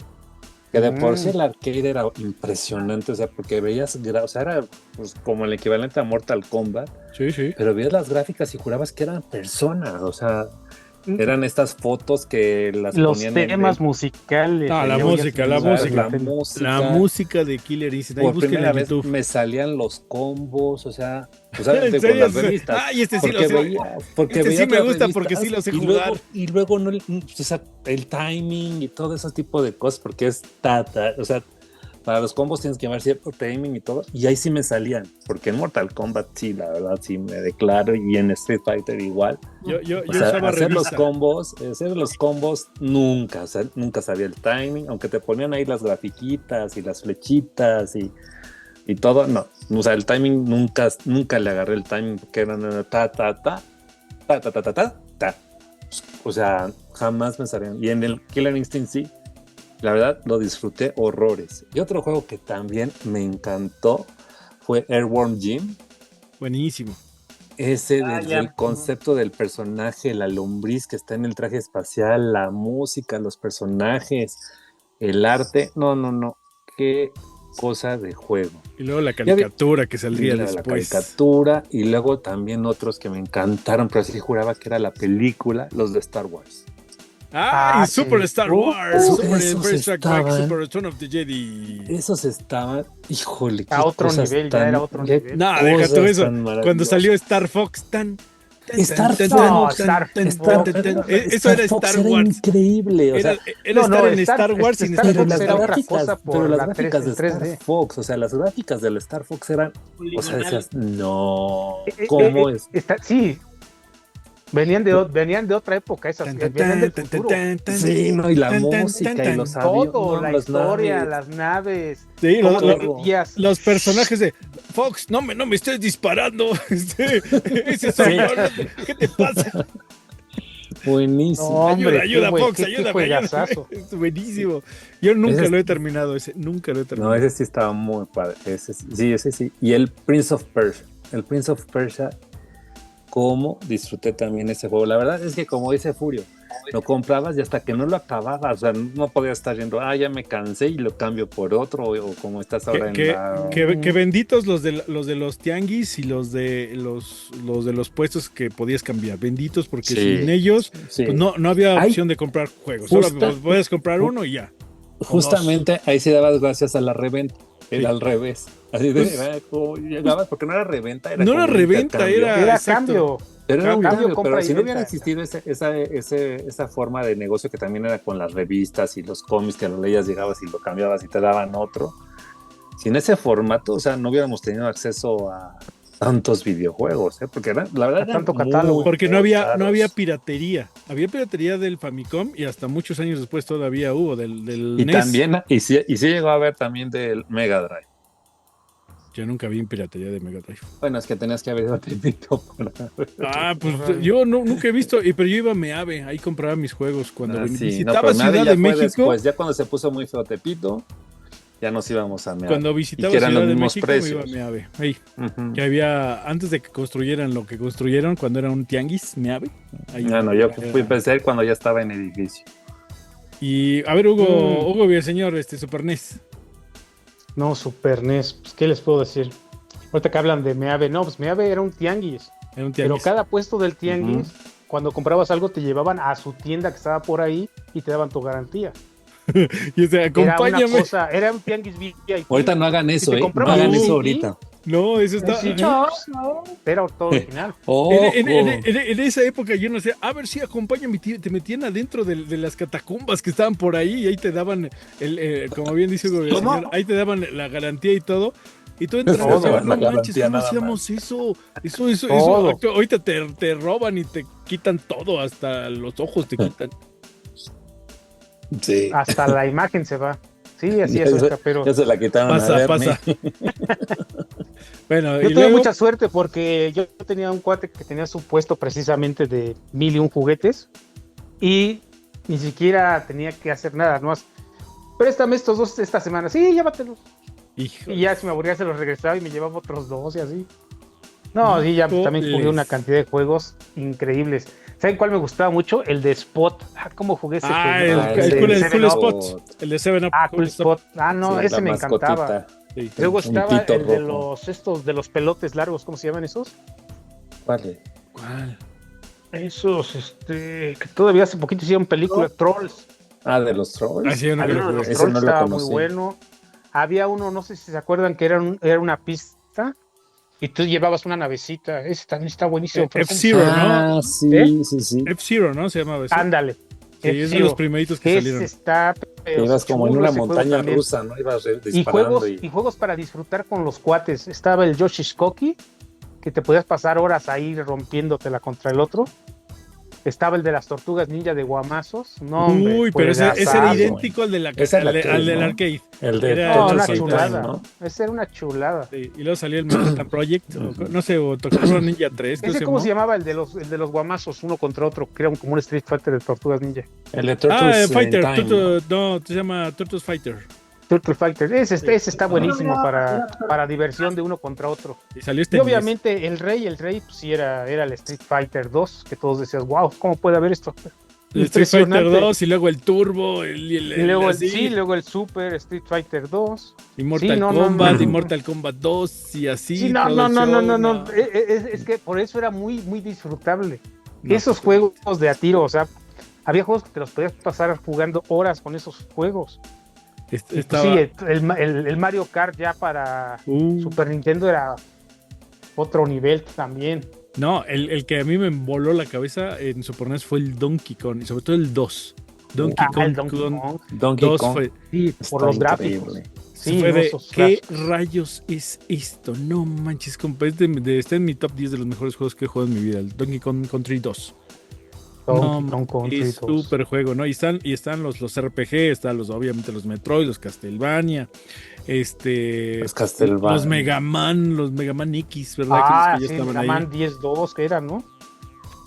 Speaker 4: Que de por sí el arcade era impresionante, o sea, porque veías, o sea, era pues, como el equivalente a Mortal Kombat.
Speaker 2: Sí.
Speaker 4: Pero veías las gráficas y jurabas que eran personas, o sea, eran estas fotos que las ponían
Speaker 5: los temas musicales.
Speaker 2: La música de Killer Instinct.
Speaker 4: Por primera vez me salían los combos, o sea, pues obviamente con las revistas.
Speaker 2: Sí lo sé.
Speaker 4: Porque
Speaker 2: sí me gusta porque sí lo sé jugar.
Speaker 4: Y luego no, o sea, el timing y todo ese tipo de cosas, porque es o sea, para los combos tienes que llevar cierto timing y todo, y ahí sí me salían, porque en Mortal Kombat sí, la verdad sí me declaro, y en Street Fighter igual.
Speaker 2: Yo
Speaker 4: hacer los combos nunca sabía el timing, aunque te ponían ahí las grafiquitas y las flechitas y todo, no, o sea, el timing nunca le agarré el timing, porque eran ta, o sea, jamás me salían, y en el Killer Instinct sí, la verdad lo disfruté horrores. Y otro juego que también me encantó fue Earthworm Jim.
Speaker 2: Buenísimo.
Speaker 4: Ese desde el concepto del personaje, la lombriz que está en el traje espacial, la música, los personajes, el arte. No. Qué cosa de juego.
Speaker 2: Y luego la caricatura que saldría después.
Speaker 4: La caricatura y luego también otros que me encantaron, pero así juraba que era la película, los de Star Wars.
Speaker 2: Y Super Star Wars, Super Return of the Jedi.
Speaker 4: Esos estaban, híjole,
Speaker 5: a otro nivel, ya era otro nivel.
Speaker 2: No, deja tú eso. Cuando salió Star Fox,
Speaker 4: Star
Speaker 2: Fox. Eso era Star Wars.
Speaker 4: Era increíble. O sea,
Speaker 2: era estar en Star Wars sin estar
Speaker 4: pero las gráficas de Star Fox, o sea, las gráficas del Star Fox eran, o sea, decías, no, ¿cómo es?
Speaker 5: Sí. Venían de otra época esas, venían del futuro.
Speaker 4: Sí, no, y la música y los aviones,
Speaker 5: Todo, la
Speaker 4: los
Speaker 5: historia,
Speaker 4: naves.
Speaker 5: las naves.
Speaker 2: Sí,
Speaker 5: cómo te metías.
Speaker 2: los personajes de Fox, no me estés disparando. Ese soy yo, ¿qué te pasa?
Speaker 4: Buenísimo.
Speaker 5: No, hombre,
Speaker 2: ayuda,
Speaker 5: qué
Speaker 2: Fox,
Speaker 5: qué
Speaker 2: ayúdame.
Speaker 5: juegazazo.
Speaker 2: Es buenísimo. Yo nunca
Speaker 4: Ese
Speaker 2: lo he
Speaker 4: es-
Speaker 2: terminado, nunca lo he terminado.
Speaker 4: No, ese sí estaba muy padre. Ese sí. Y el Prince of Persia. El Prince of Persia, cómo disfruté también ese juego. La verdad es que, como dice Furio, lo comprabas y hasta que no lo acababas, o sea, no podías estar yendo, ya me cansé y lo cambio por otro, o como estás ahora
Speaker 2: Que benditos los de los tianguis y los de los puestos que podías cambiar. Benditos porque
Speaker 4: Sí,
Speaker 2: sin ellos
Speaker 4: sí.
Speaker 2: pues no había
Speaker 4: Ay,
Speaker 2: opción de comprar juegos.
Speaker 4: justa-
Speaker 2: Solo podías comprar uno y ya.
Speaker 4: Justamente ahí sí dabas gracias a la reventa. Era
Speaker 2: Sí.
Speaker 4: al revés. Así de,
Speaker 2: Pues-
Speaker 4: era como llegabas, porque no era reventa,
Speaker 2: No
Speaker 4: como
Speaker 2: era
Speaker 4: un
Speaker 2: reventa,
Speaker 4: intercambio.
Speaker 5: Era
Speaker 2: exacto.
Speaker 5: cambio.
Speaker 4: Pero era un
Speaker 5: Cambio,
Speaker 4: cambio,
Speaker 5: compra
Speaker 4: pero
Speaker 5: y
Speaker 4: si no hubiera
Speaker 5: venta.
Speaker 4: existido esa forma de negocio que también era con las revistas y los cómics que lo leías, llegabas y lo cambiabas y te daban otro, sin ese formato, o sea, no hubiéramos tenido acceso a tantos videojuegos, porque la verdad
Speaker 5: A tanto
Speaker 4: eran
Speaker 5: catálogo.
Speaker 4: muy
Speaker 2: Porque no había
Speaker 4: caros.
Speaker 2: piratería. Había piratería del Famicom y hasta muchos años después todavía hubo del
Speaker 4: Y
Speaker 2: NES.
Speaker 4: también, y sí llegó a haber también del Mega Drive.
Speaker 2: Yo nunca vi piratería de Mega Drive.
Speaker 4: Bueno, es que tenías que haber ido a Tepito para...
Speaker 2: Pues yo nunca he visto, pero yo iba a Meave, ahí compraba mis juegos cuando
Speaker 4: Sí, no,
Speaker 2: visitaba
Speaker 4: pero Meave
Speaker 2: Ciudad
Speaker 4: ya
Speaker 2: de
Speaker 4: fue
Speaker 2: México.
Speaker 4: después, ya cuando se puso muy feo Tepito, ya nos íbamos a Meave.
Speaker 2: Cuando visitaba
Speaker 4: Y que eran
Speaker 2: Ciudad
Speaker 4: los
Speaker 2: de
Speaker 4: mismos
Speaker 2: México
Speaker 4: precios.
Speaker 2: me iba a Meave. Ahí,
Speaker 4: Ujú.
Speaker 2: que había, antes de que construyeran lo que construyeron, cuando era un tianguis, Meave. Ahí
Speaker 4: Bueno, yo
Speaker 2: era-
Speaker 4: empecé cuando ya estaba en edificio.
Speaker 2: Y a ver, Hugo Villaseñor, Super NES.
Speaker 5: No, Super NES. Pues, ¿qué les puedo decir? Ahorita que hablan de Meave, no, pues Meave era un tianguis.
Speaker 2: Era un
Speaker 5: Pero
Speaker 2: tianguis.
Speaker 5: cada puesto del tianguis, cuando comprabas algo, te llevaban a su tienda que estaba por ahí y te daban tu garantía.
Speaker 2: Y
Speaker 5: Era
Speaker 2: acompáñame.
Speaker 5: una cosa, era un tianguis VIP.
Speaker 4: Ahorita no hagan eso,
Speaker 5: te
Speaker 4: no
Speaker 5: comprabas
Speaker 4: hagan
Speaker 5: un
Speaker 4: eso
Speaker 5: CD,
Speaker 4: ahorita.
Speaker 2: No, eso está.
Speaker 5: Sí, era todo original.
Speaker 2: En esa época yo no sé, a ver si acompáñame, te metían adentro de las catacumbas que estaban por ahí y ahí te daban, como bien dice Hugo Villaseñor, ahí te daban la garantía y todo. Y tú entras
Speaker 5: Todo,
Speaker 2: a ver, no
Speaker 4: la
Speaker 2: manches,
Speaker 4: garantía
Speaker 2: ¿cómo
Speaker 4: nada
Speaker 2: hacíamos eso?
Speaker 5: Todo.
Speaker 2: Ahorita te roban y te quitan todo, hasta los ojos te quitan.
Speaker 4: Sí.
Speaker 5: Hasta la imagen se va. Sí, así
Speaker 4: Ya
Speaker 5: es,
Speaker 4: se-
Speaker 5: ahorita, pero
Speaker 4: Ya se la quitaron a Bernie.
Speaker 2: Bueno,
Speaker 5: yo
Speaker 2: y
Speaker 5: tuve
Speaker 2: luego,
Speaker 5: mucha suerte porque yo tenía un cuate que tenía su puesto precisamente de 1001 juguetes y ni siquiera tenía que hacer nada, nomás préstame estos dos esta semana, sí, llévatelos.
Speaker 2: hijo,
Speaker 5: Y ya si me aburría se los regresaba y me llevaba otros dos y así. No, sí, ya también jugué una cantidad de juegos increíbles. ¿Saben cuál me gustaba mucho? El de Spot. ¿Cómo jugué ese juego?
Speaker 2: el cool
Speaker 5: Seven Up.
Speaker 2: Spot, el de Seven Up.
Speaker 5: Cool Spot. No,
Speaker 4: Sí,
Speaker 5: ese
Speaker 4: la
Speaker 5: me encantaba.
Speaker 4: mascotita.
Speaker 2: Sí.
Speaker 5: Luego
Speaker 4: Un
Speaker 5: estaba
Speaker 4: pito
Speaker 5: el de
Speaker 4: rojo.
Speaker 5: de los pelotes largos, ¿cómo se llaman esos?
Speaker 4: Vale.
Speaker 2: ¿Cuál?
Speaker 5: Esos, que todavía hace poquito hicieron película, Trolls.
Speaker 4: De los Trolls.
Speaker 2: Ah, sí, yo no
Speaker 5: Había
Speaker 2: lo
Speaker 5: uno de los
Speaker 2: jugué.
Speaker 4: Ese
Speaker 5: Trolls,
Speaker 4: no lo
Speaker 5: estaba muy
Speaker 4: conocí.
Speaker 5: bueno. Había uno, no sé si se acuerdan, que era una pista y tú llevabas una navecita. Ese también está buenísimo. pero ¿cómo se
Speaker 2: F-Zero,
Speaker 5: llama?
Speaker 2: ¿no?
Speaker 4: Sí.
Speaker 2: F-Zero, ¿no? Se llamaba ese.
Speaker 5: Ándale.
Speaker 2: Sí, es de
Speaker 5: F-Zero.
Speaker 2: los primeritos que salieron.
Speaker 5: Ese está.
Speaker 4: Te ibas como en
Speaker 5: chulo
Speaker 4: una
Speaker 5: ese juego
Speaker 4: montaña
Speaker 5: también.
Speaker 4: rusa, ¿no? Ibas
Speaker 5: Y
Speaker 4: disparando
Speaker 5: juegos para disfrutar con los cuates. Estaba el Yoshi's Cookie, que te podías pasar horas ahí rompiéndotela contra el otro. Estaba el de las tortugas ninja de guamazos. No, hombre,
Speaker 2: Uy, pero ese era
Speaker 5: juegazazo.
Speaker 2: idéntico al de
Speaker 4: Ese era el arcade,
Speaker 2: al del
Speaker 4: ¿no?
Speaker 2: arcade.
Speaker 4: El de
Speaker 2: Era-
Speaker 5: No,
Speaker 2: Total
Speaker 5: una
Speaker 2: Fighter,
Speaker 5: chulada.
Speaker 4: ¿no?
Speaker 5: Ese era una chulada.
Speaker 2: Sí, y luego salió el Manhattan Project, no sé, o Tortuga Ninja 3. creo
Speaker 5: ¿Ese
Speaker 2: se
Speaker 5: cómo se
Speaker 2: llamó.
Speaker 5: llamaba? El de los guamazos, uno contra otro, que era como un Street Fighter de tortugas ninja.
Speaker 4: El de Turtles in
Speaker 2: Fighter,
Speaker 4: Time.
Speaker 2: no, se llama Turtles Fighter.
Speaker 5: Turtle Fighter. Ese está buenísimo para diversión de uno contra otro.
Speaker 2: Y salió
Speaker 5: Y
Speaker 2: este mes.
Speaker 5: obviamente el rey pues sí era el Street Fighter 2, que todos decías, wow, ¿cómo puede haber esto?
Speaker 2: El Street Fighter
Speaker 5: Impresionante.
Speaker 2: 2 y luego el Turbo,
Speaker 5: Y luego
Speaker 2: así,
Speaker 5: luego el Super Street Fighter 2.
Speaker 2: y Mortal
Speaker 5: Sí, no,
Speaker 2: Kombat,
Speaker 5: no, no.
Speaker 2: y Mortal Kombat 2, y así.
Speaker 5: Sí, no,
Speaker 2: todo
Speaker 5: no,
Speaker 2: el
Speaker 5: no,
Speaker 2: show,
Speaker 5: no, no. Es que por eso era muy, muy disfrutable.
Speaker 2: No,
Speaker 5: Esos juegos de a tiro, o sea, había juegos que te los podías pasar jugando horas con esos juegos. Y, pues,
Speaker 2: Estaba,
Speaker 5: sí, el Mario Kart ya para Super Nintendo era otro nivel también.
Speaker 2: no, el que a mí me voló la cabeza en Super NES fue el Donkey Kong, y sobre todo el 2. Donkey Kong,
Speaker 5: El Donkey Kong.
Speaker 4: Donkey
Speaker 2: 2
Speaker 4: Kong.
Speaker 2: fue...
Speaker 5: Sí,
Speaker 4: Está
Speaker 5: por los
Speaker 4: increíble.
Speaker 5: gráficos. Sí,
Speaker 2: fue
Speaker 5: no,
Speaker 2: de,
Speaker 5: esos
Speaker 2: ¿qué
Speaker 5: gráficos.
Speaker 2: rayos es esto? No manches, compa, está en mi top 10 de los mejores juegos que he jugado en mi vida, el Donkey Kong Country 2. No,
Speaker 5: Donkey Kong Country
Speaker 2: es
Speaker 5: 2.
Speaker 2: súper juego, ¿no? Y están los RPG, están obviamente los Metroid, los Castlevania,
Speaker 4: Los Castlevania.
Speaker 2: Los Mega Man X, ¿verdad? Aquellos que ya
Speaker 5: Sí,
Speaker 2: estaban
Speaker 5: Mega
Speaker 2: ahí.
Speaker 5: Man 10-2, que era, ¿no?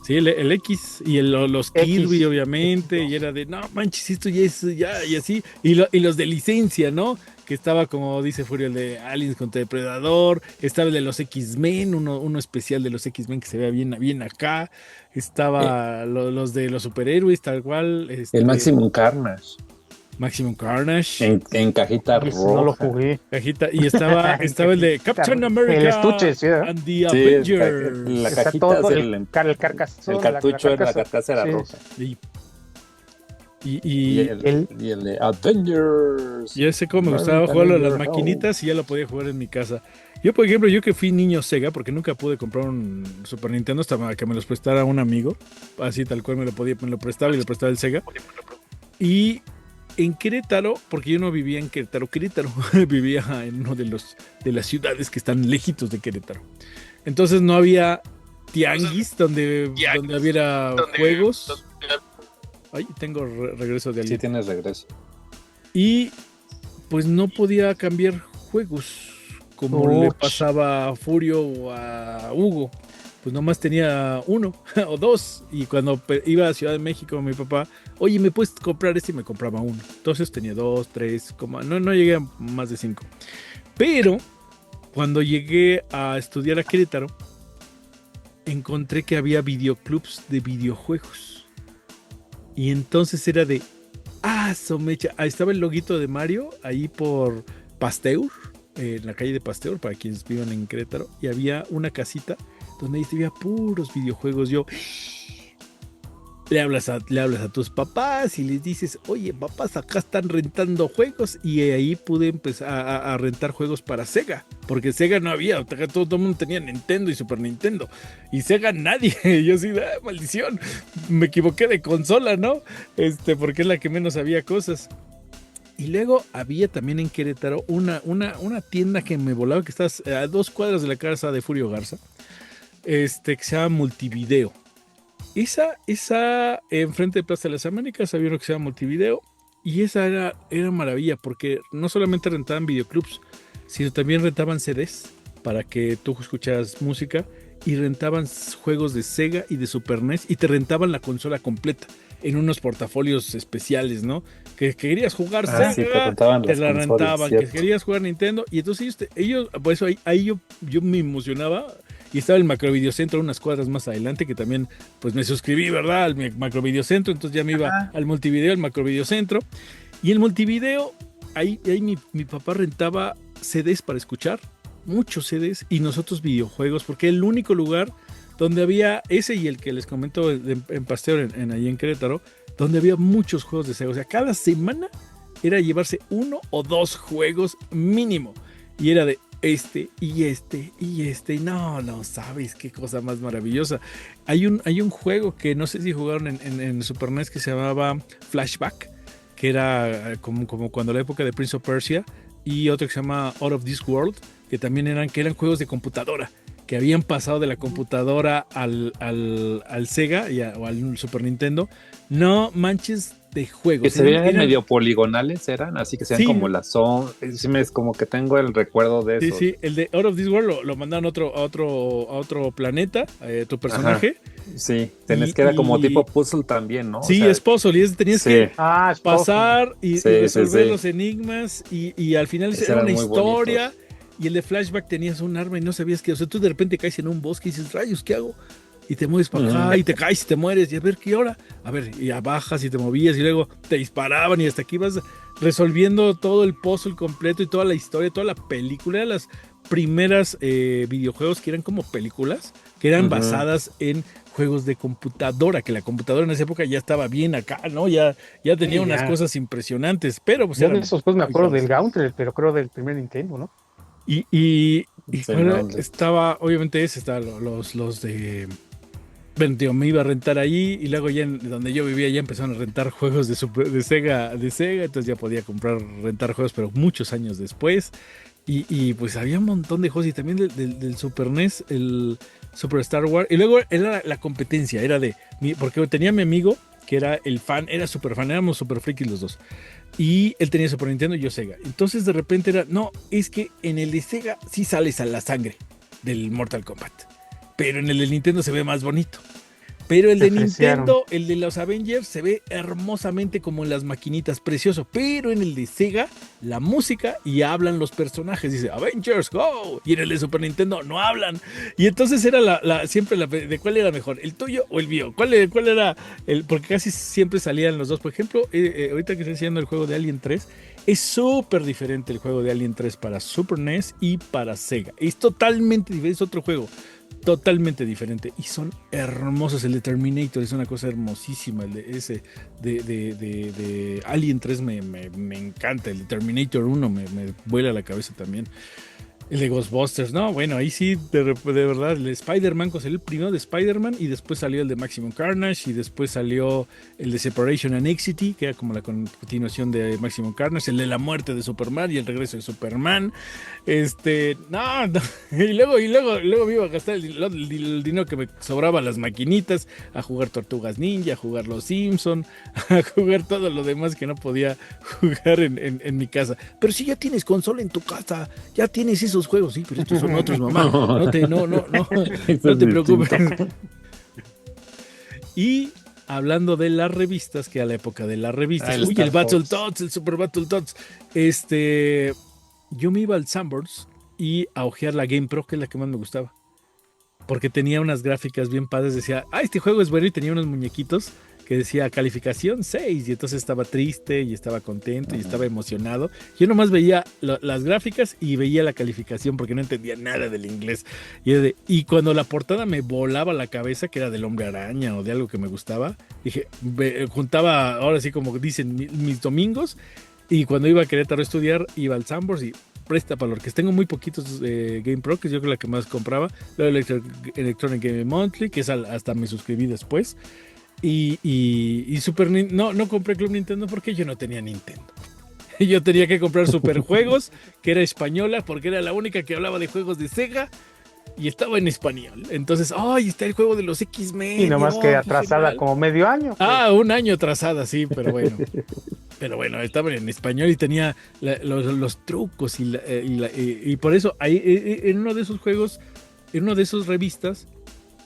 Speaker 2: Sí, el X y los
Speaker 5: X,
Speaker 2: Kirby, obviamente,
Speaker 5: X2.
Speaker 2: y era de, no manches, esto ya es, ya, y así, y los de licencia, ¿no? Que estaba, como dice Furio, el de Aliens contra Depredador, estaba el de los X-Men, uno especial de los X-Men que se vea bien, bien acá, estaba los de los superhéroes, tal cual,
Speaker 4: El Maximum Carnage.
Speaker 2: Maximum Carnage,
Speaker 4: En cajita
Speaker 5: Y ese no lo
Speaker 4: roja.
Speaker 5: jugué.
Speaker 2: cajita, y estaba el de Captain America
Speaker 5: El estuche, ¿sí, verdad?
Speaker 2: and the
Speaker 4: Sí,
Speaker 2: Avengers.
Speaker 4: la
Speaker 5: Está
Speaker 4: cajita
Speaker 5: todo
Speaker 4: es
Speaker 5: el carcasón,
Speaker 4: el cartucho en la carcasa era
Speaker 5: sí.
Speaker 4: roja.
Speaker 2: Y, y,
Speaker 4: Y
Speaker 2: y,
Speaker 4: el de Avengers.
Speaker 2: Ya sé cómo me gustaba
Speaker 4: American
Speaker 2: jugarlo a las
Speaker 4: Avenger,
Speaker 2: maquinitas y ya lo podía jugar en mi casa. Yo, por ejemplo, yo que fui niño Sega, porque nunca pude comprar un Super Nintendo hasta que me los prestara un amigo, así tal cual me lo prestaba y le prestaba el Sega. Y en Querétaro, porque yo no vivía en Querétaro, vivía en uno de las ciudades que están lejitos de Querétaro. Entonces no había tianguis donde hubiera juegos. Ay, tengo regreso de alguien.
Speaker 4: Sí, tienes regreso.
Speaker 2: Y pues no podía cambiar juegos como le pasaba a Furio o a Hugo. Pues nomás tenía uno o dos. Y cuando iba a Ciudad de México, mi papá, oye, ¿me puedes comprar este? Y me compraba uno. Entonces tenía 2, 3, no llegué a más de 5. Pero cuando llegué a estudiar a Querétaro, encontré que había videoclubs de videojuegos. Y entonces era de, somecha. Ahí estaba el loguito de Mario, ahí por Pasteur, en la calle de Pasteur, para quienes vivan en Querétaro. Y había una casita donde ahí había puros videojuegos. Yo, le hablas a tus papás y les dices, oye, papás, acá están rentando juegos. Y ahí pude empezar a rentar juegos para Sega, porque Sega no había, todo el mundo tenía Nintendo y Super Nintendo, y Sega nadie. Yo sí, maldición, me equivoqué de consola, ¿no? Porque es la que menos había cosas. Y luego había también en Querétaro una tienda que me volaba, que está a 2 cuadras de la casa de Furio Garza, que se llama Multivideo. Esa enfrente de Plaza de las Américas había uno que se llama Multivideo, y esa era maravilla, porque no solamente rentaban videoclubs, sino también rentaban CDs para que tú escucharas música, y rentaban juegos de Sega y de Super NES, y te rentaban la consola completa en unos portafolios especiales, ¿no? Que querías jugar Sega,
Speaker 4: sí, te
Speaker 2: la rentaban, que
Speaker 4: ¿cierto?
Speaker 2: querías jugar Nintendo, y entonces ellos por eso ahí yo me emocionaba. Y estaba el Macrovideocentro unas cuadras más adelante, que también pues me suscribí, ¿verdad? Al Macrovideocentro, entonces ya me iba al Multivideo, al Macrovideocentro. Y el Multivideo, ahí mi papá rentaba CDs para escuchar, muchos CDs, y nosotros videojuegos, porque era el único lugar donde había ese y el que les comento en Pasteur, ahí en Querétaro, donde había muchos juegos de Sega. O sea, cada semana era llevarse 1 o 2 juegos mínimo. Y era de y no sabes qué cosa más maravillosa. Hay un juego que no sé si jugaron en Super NES, que se llamaba Flashback, que era como cuando la época de Prince of Persia, y otro que se llama Out of This World, que también eran juegos de computadora, que habían pasado de la computadora al Sega o al Super Nintendo. No manches de juegos.
Speaker 4: Que se veían medio poligonales, eran así que sean como las son. Sí, es como que tengo el recuerdo de eso.
Speaker 2: Sí, el de Out of This World lo mandaron a otro planeta, tu personaje.
Speaker 4: Ajá. Sí, que era como tipo puzzle también, ¿no?
Speaker 2: Sí, o sea, es puzzle, y tenías que pasar y resolver los enigmas, y al final era una historia. Bonitos. Y el de Flashback tenías un arma y no sabías qué. O sea, tú de repente caes en un bosque y dices, rayos, ¿qué hago? Y te mueves para acá y te caes y te mueres. Y a ver, ¿qué hora? A ver, y ya bajas y te movías y luego te disparaban, y hasta aquí vas resolviendo todo el puzzle completo y toda la historia, toda la película. Eran las primeras videojuegos que eran como películas, que eran basadas en juegos de computadora, que la computadora en esa época ya estaba bien acá, ¿no? Ya tenía unas cosas impresionantes, pero pues
Speaker 5: yo de esos juegos me acuerdo del Gauntlet, pero creo del primer Nintendo, ¿no?
Speaker 2: Y bueno, estaba, obviamente estaba los de bueno, tío, me iba a rentar ahí y luego ya en donde yo vivía ya empezaron a rentar juegos de Sega, entonces ya podía rentar juegos, pero muchos años después. Y pues había un montón de juegos y también del Super NES, el Super Star Wars. Y luego era la competencia, porque tenía a mi amigo que era el fan, era super fan, éramos super frikis los dos. Y él tenía Super Nintendo y yo Sega. Entonces de repente no, es que en el de Sega sí sales a la sangre del Mortal Kombat. Pero en el de Nintendo se ve más bonito. Pero el de Nintendo, el de los Avengers, se ve hermosamente como en las maquinitas, precioso. Pero en el de Sega, la música y hablan los personajes. Dice, Avengers, go. Y en el de Super Nintendo no hablan. Y entonces era siempre de cuál era mejor, el tuyo o el mío. ¿Cuál era porque casi siempre salían los dos. Por ejemplo, ahorita que estoy enseñando el juego de Alien 3, es súper diferente el juego de Alien 3 para Super NES y para Sega. Es totalmente diferente, es otro juego. Totalmente diferente y son hermosos. El de Terminator es una cosa hermosísima. El de Alien 3 me encanta. El de Terminator 1 me vuela la cabeza también. El de Ghostbusters, no, bueno, ahí sí, de verdad, el de Spider-Man, salió el primero de Spider-Man y después salió el de Maximum Carnage y después salió el de Separation and Anxiety, que era como la continuación de Maximum Carnage, el de la muerte de Superman y el regreso de Superman, no, y luego me iba a gastar el dinero que me sobraba a las maquinitas, a jugar Tortugas Ninja, a jugar Los Simpson, a jugar todo lo demás que no podía jugar en mi casa. Pero si ya tienes consola en tu casa, ya tienes esos juegos, sí, pero estos son otros, mamá. No te preocupes. Y hablando de las revistas, que a la época de las revistas, el Battletoads, el Super Battletoads, yo me iba al Sanborns y a ojear la Game Pro, que es la que más me gustaba. Porque tenía unas gráficas bien padres, decía, este juego es bueno, y tenía unos muñequitos que decía calificación 6, y entonces estaba triste y estaba contento y estaba emocionado. Yo nomás veía las gráficas y veía la calificación porque no entendía nada del inglés. Y cuando la portada me volaba la cabeza, que era del Hombre Araña o de algo que me gustaba, dije, juntaba, ahora sí como dicen, mis domingos, y cuando iba a Querétaro a estudiar, iba al Sanborns y presta para los que tengo muy poquitos Game Pro, que es yo creo la que más compraba, luego Electronic Game Monthly, que es hasta me suscribí después. Y Super Nintendo, no compré Club Nintendo porque yo no tenía Nintendo. Yo tenía que comprar Super Juegos, que era española, porque era la única que hablaba de juegos de Sega y estaba en español. Entonces, está el juego de los X-Men.
Speaker 5: Y nomás que atrasada como medio año.
Speaker 2: Un año atrasada, sí, pero bueno. Estaba en español y tenía los trucos y por eso ahí, en uno de esos juegos, en una de esas revistas,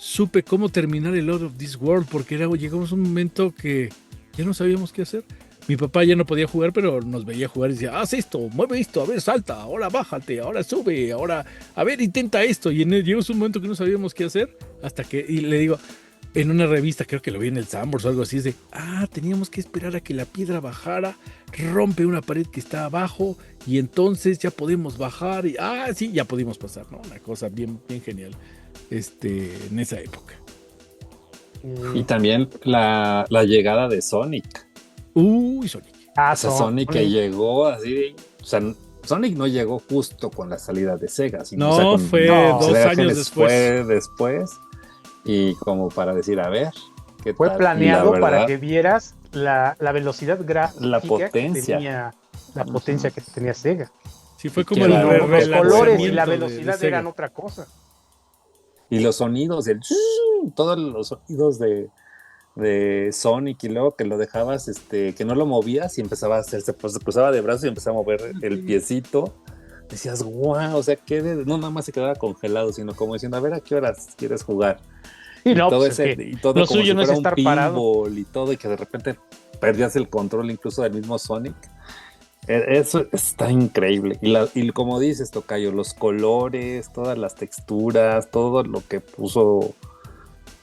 Speaker 2: supe cómo terminar el Lord of This World, porque llegamos a un momento que ya no sabíamos qué hacer. Mi papá ya no podía jugar, pero nos veía jugar y decía, haz esto, mueve esto, a ver, salta, ahora bájate, ahora sube, ahora, a ver, intenta esto. Y llegó un momento que no sabíamos qué hacer, y le digo, en una revista, creo que lo vi en el Sanborns o algo así, es de, teníamos que esperar a que la piedra bajara, rompe una pared que está abajo, y entonces ya podemos bajar, y sí, ya pudimos pasar, ¿no? Una cosa bien, bien genial. En esa época.
Speaker 4: Y también la llegada de Sonic.
Speaker 2: Sonic.
Speaker 4: Sonic que llegó así, o sea, Sonic no llegó justo con la salida de Sega,
Speaker 2: sino fue 2 años
Speaker 4: después. Y como para decir, a ver, ¿qué
Speaker 5: fue
Speaker 4: tal?
Speaker 5: planeado para que vieras la velocidad gráfica,
Speaker 4: la potencia
Speaker 5: que tenía Sega.
Speaker 2: Sí, fue como
Speaker 5: los colores y la velocidad eran otra cosa.
Speaker 4: Y los sonidos, todos los sonidos de Sonic, y luego que lo dejabas, que no lo movías y empezaba a hacerse, pues se cruzaba de brazos y empezaba a mover el piecito. Decías, wow, o sea, no nada más se quedaba congelado, sino como diciendo, a ver, ¿a qué horas quieres jugar?
Speaker 5: Y
Speaker 4: todo
Speaker 5: pues
Speaker 4: y todo
Speaker 5: lo
Speaker 4: como
Speaker 5: suyo
Speaker 4: si
Speaker 5: no es
Speaker 4: fuera
Speaker 5: estar
Speaker 4: un
Speaker 5: parado.
Speaker 4: pinball y todo, y que de repente perdías el control incluso del mismo Sonic. Eso está increíble. Y como dices, Tocayo, los colores, todas las texturas, todo lo que puso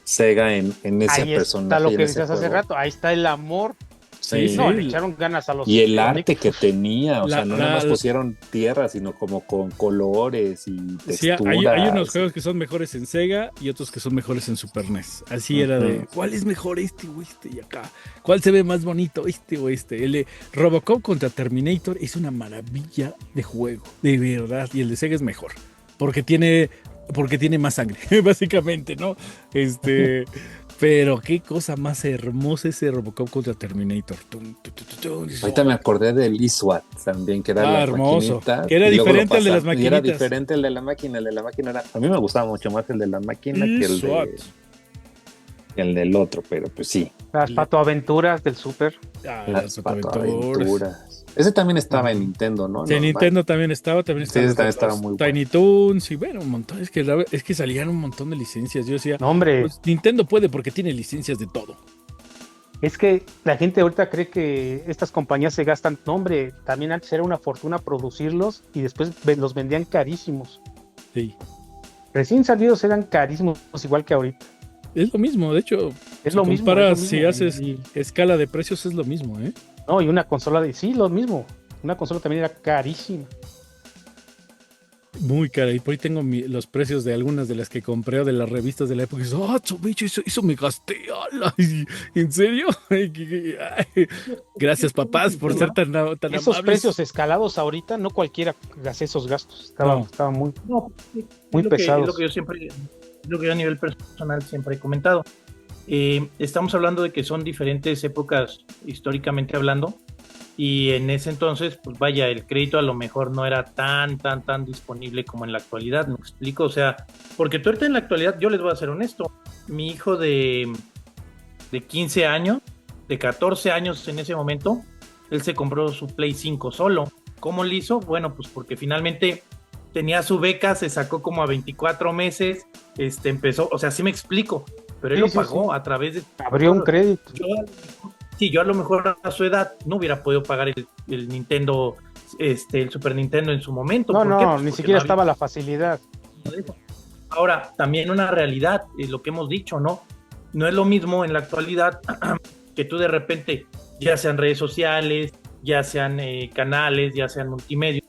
Speaker 4: Sega en ese personaje. Ahí está
Speaker 5: lo que decías hace rato, ahí está el amor.
Speaker 4: Sí,
Speaker 5: le echaron ganas a los.
Speaker 4: Y el arte que tenía, o sea, no nada más pusieron tierra, sino como con colores y texturas.
Speaker 2: Sí, hay unos juegos que son mejores en Sega y otros que son mejores en Super NES. Así era de, ¿cuál es mejor, o y acá? ¿Cuál se ve más bonito, o este? El de Robocop contra Terminator es una maravilla de juego, de verdad, y el de Sega es mejor, porque tiene porque tiene más sangre, básicamente, ¿no? Pero qué cosa más hermosa ese Robocop contra Terminator.
Speaker 4: Ahorita me acordé del eSWAT también, que era la
Speaker 2: hermoso.
Speaker 4: maquinita.
Speaker 2: Que era diferente al de las maquinitas.
Speaker 4: Era diferente el de la máquina. El de la máquina era. A mí me gustaba mucho más el de la máquina que el del otro, pero pues sí.
Speaker 5: Las patoaventuras del Super.
Speaker 4: Las patoaventuras. Ese también estaba en Nintendo, ¿no?
Speaker 2: Sí, en Nintendo también estaba.
Speaker 4: Sí, ese también estaba muy bueno.
Speaker 2: Tiny Toons y bueno, un montón. Es que salían un montón de licencias. Yo decía,
Speaker 5: no, hombre.
Speaker 2: Pues, Nintendo puede porque tiene licencias de todo.
Speaker 5: Es que la gente ahorita cree que estas compañías se gastan. No, hombre, también antes era una fortuna producirlos y después los vendían carísimos.
Speaker 2: Sí.
Speaker 5: Recién salidos eran carísimos, igual que ahorita.
Speaker 2: Es lo mismo, de hecho.
Speaker 5: Es lo mismo.
Speaker 2: Si haces escala de precios, es lo mismo, ¿eh?
Speaker 5: No, y una consola sí, lo mismo. Una consola también era carísima.
Speaker 2: Muy cara. Y por ahí tengo los precios de algunas de las que compré o de las revistas de la época. Y dices, bicho, eso me gasté. ¡Ala! ¿En serio? Gracias, papás, por ser tan amables.
Speaker 5: Esos precios escalados ahorita, no cualquiera hace esos gastos. Estaban muy pesados.
Speaker 3: Es lo que yo a nivel personal siempre he comentado. Estamos hablando de que son diferentes épocas históricamente hablando, y en ese entonces, pues vaya, el crédito a lo mejor no era tan disponible como en la actualidad. ¿Me explico? O sea, porque tú ahorita en la actualidad, yo les voy a ser honesto, mi hijo de 15 años, de 14 años en ese momento, él se compró su Play 5 solo. ¿Cómo lo hizo? Bueno, pues porque finalmente tenía su beca, se sacó como a 24 meses, empezó, o sea, sí me explico, pero él lo pagó a través de...
Speaker 5: Abrió un crédito.
Speaker 3: Yo a lo mejor a su edad no hubiera podido pagar el Nintendo, el Super Nintendo en su momento.
Speaker 5: No,
Speaker 3: ¿Por qué? Pues
Speaker 5: ni siquiera estaba la facilidad.
Speaker 3: Ahora, también una realidad, lo que hemos dicho, ¿no? No es lo mismo en la actualidad que tú de repente, ya sean redes sociales, ya sean canales, ya sean multimedia,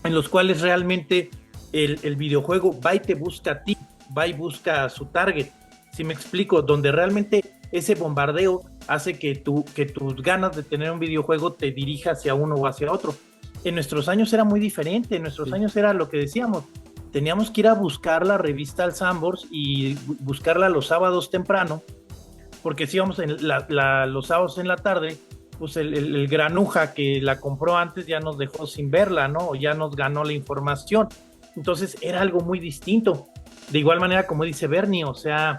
Speaker 3: en los cuales realmente el videojuego va y te busca a ti, va y busca a su target. Si me explico, donde realmente ese bombardeo hace que tus ganas de tener un videojuego te dirija hacia uno o hacia otro. En nuestros años era muy diferente, en nuestros años era lo que decíamos, teníamos que ir a buscar la revista al Sanborns y buscarla los sábados temprano, porque si íbamos los sábados en la tarde, pues el granuja que la compró antes ya nos dejó sin verla, ¿no? O ya nos ganó la información. Entonces era algo muy distinto. De igual manera, como dice Bernie, o sea,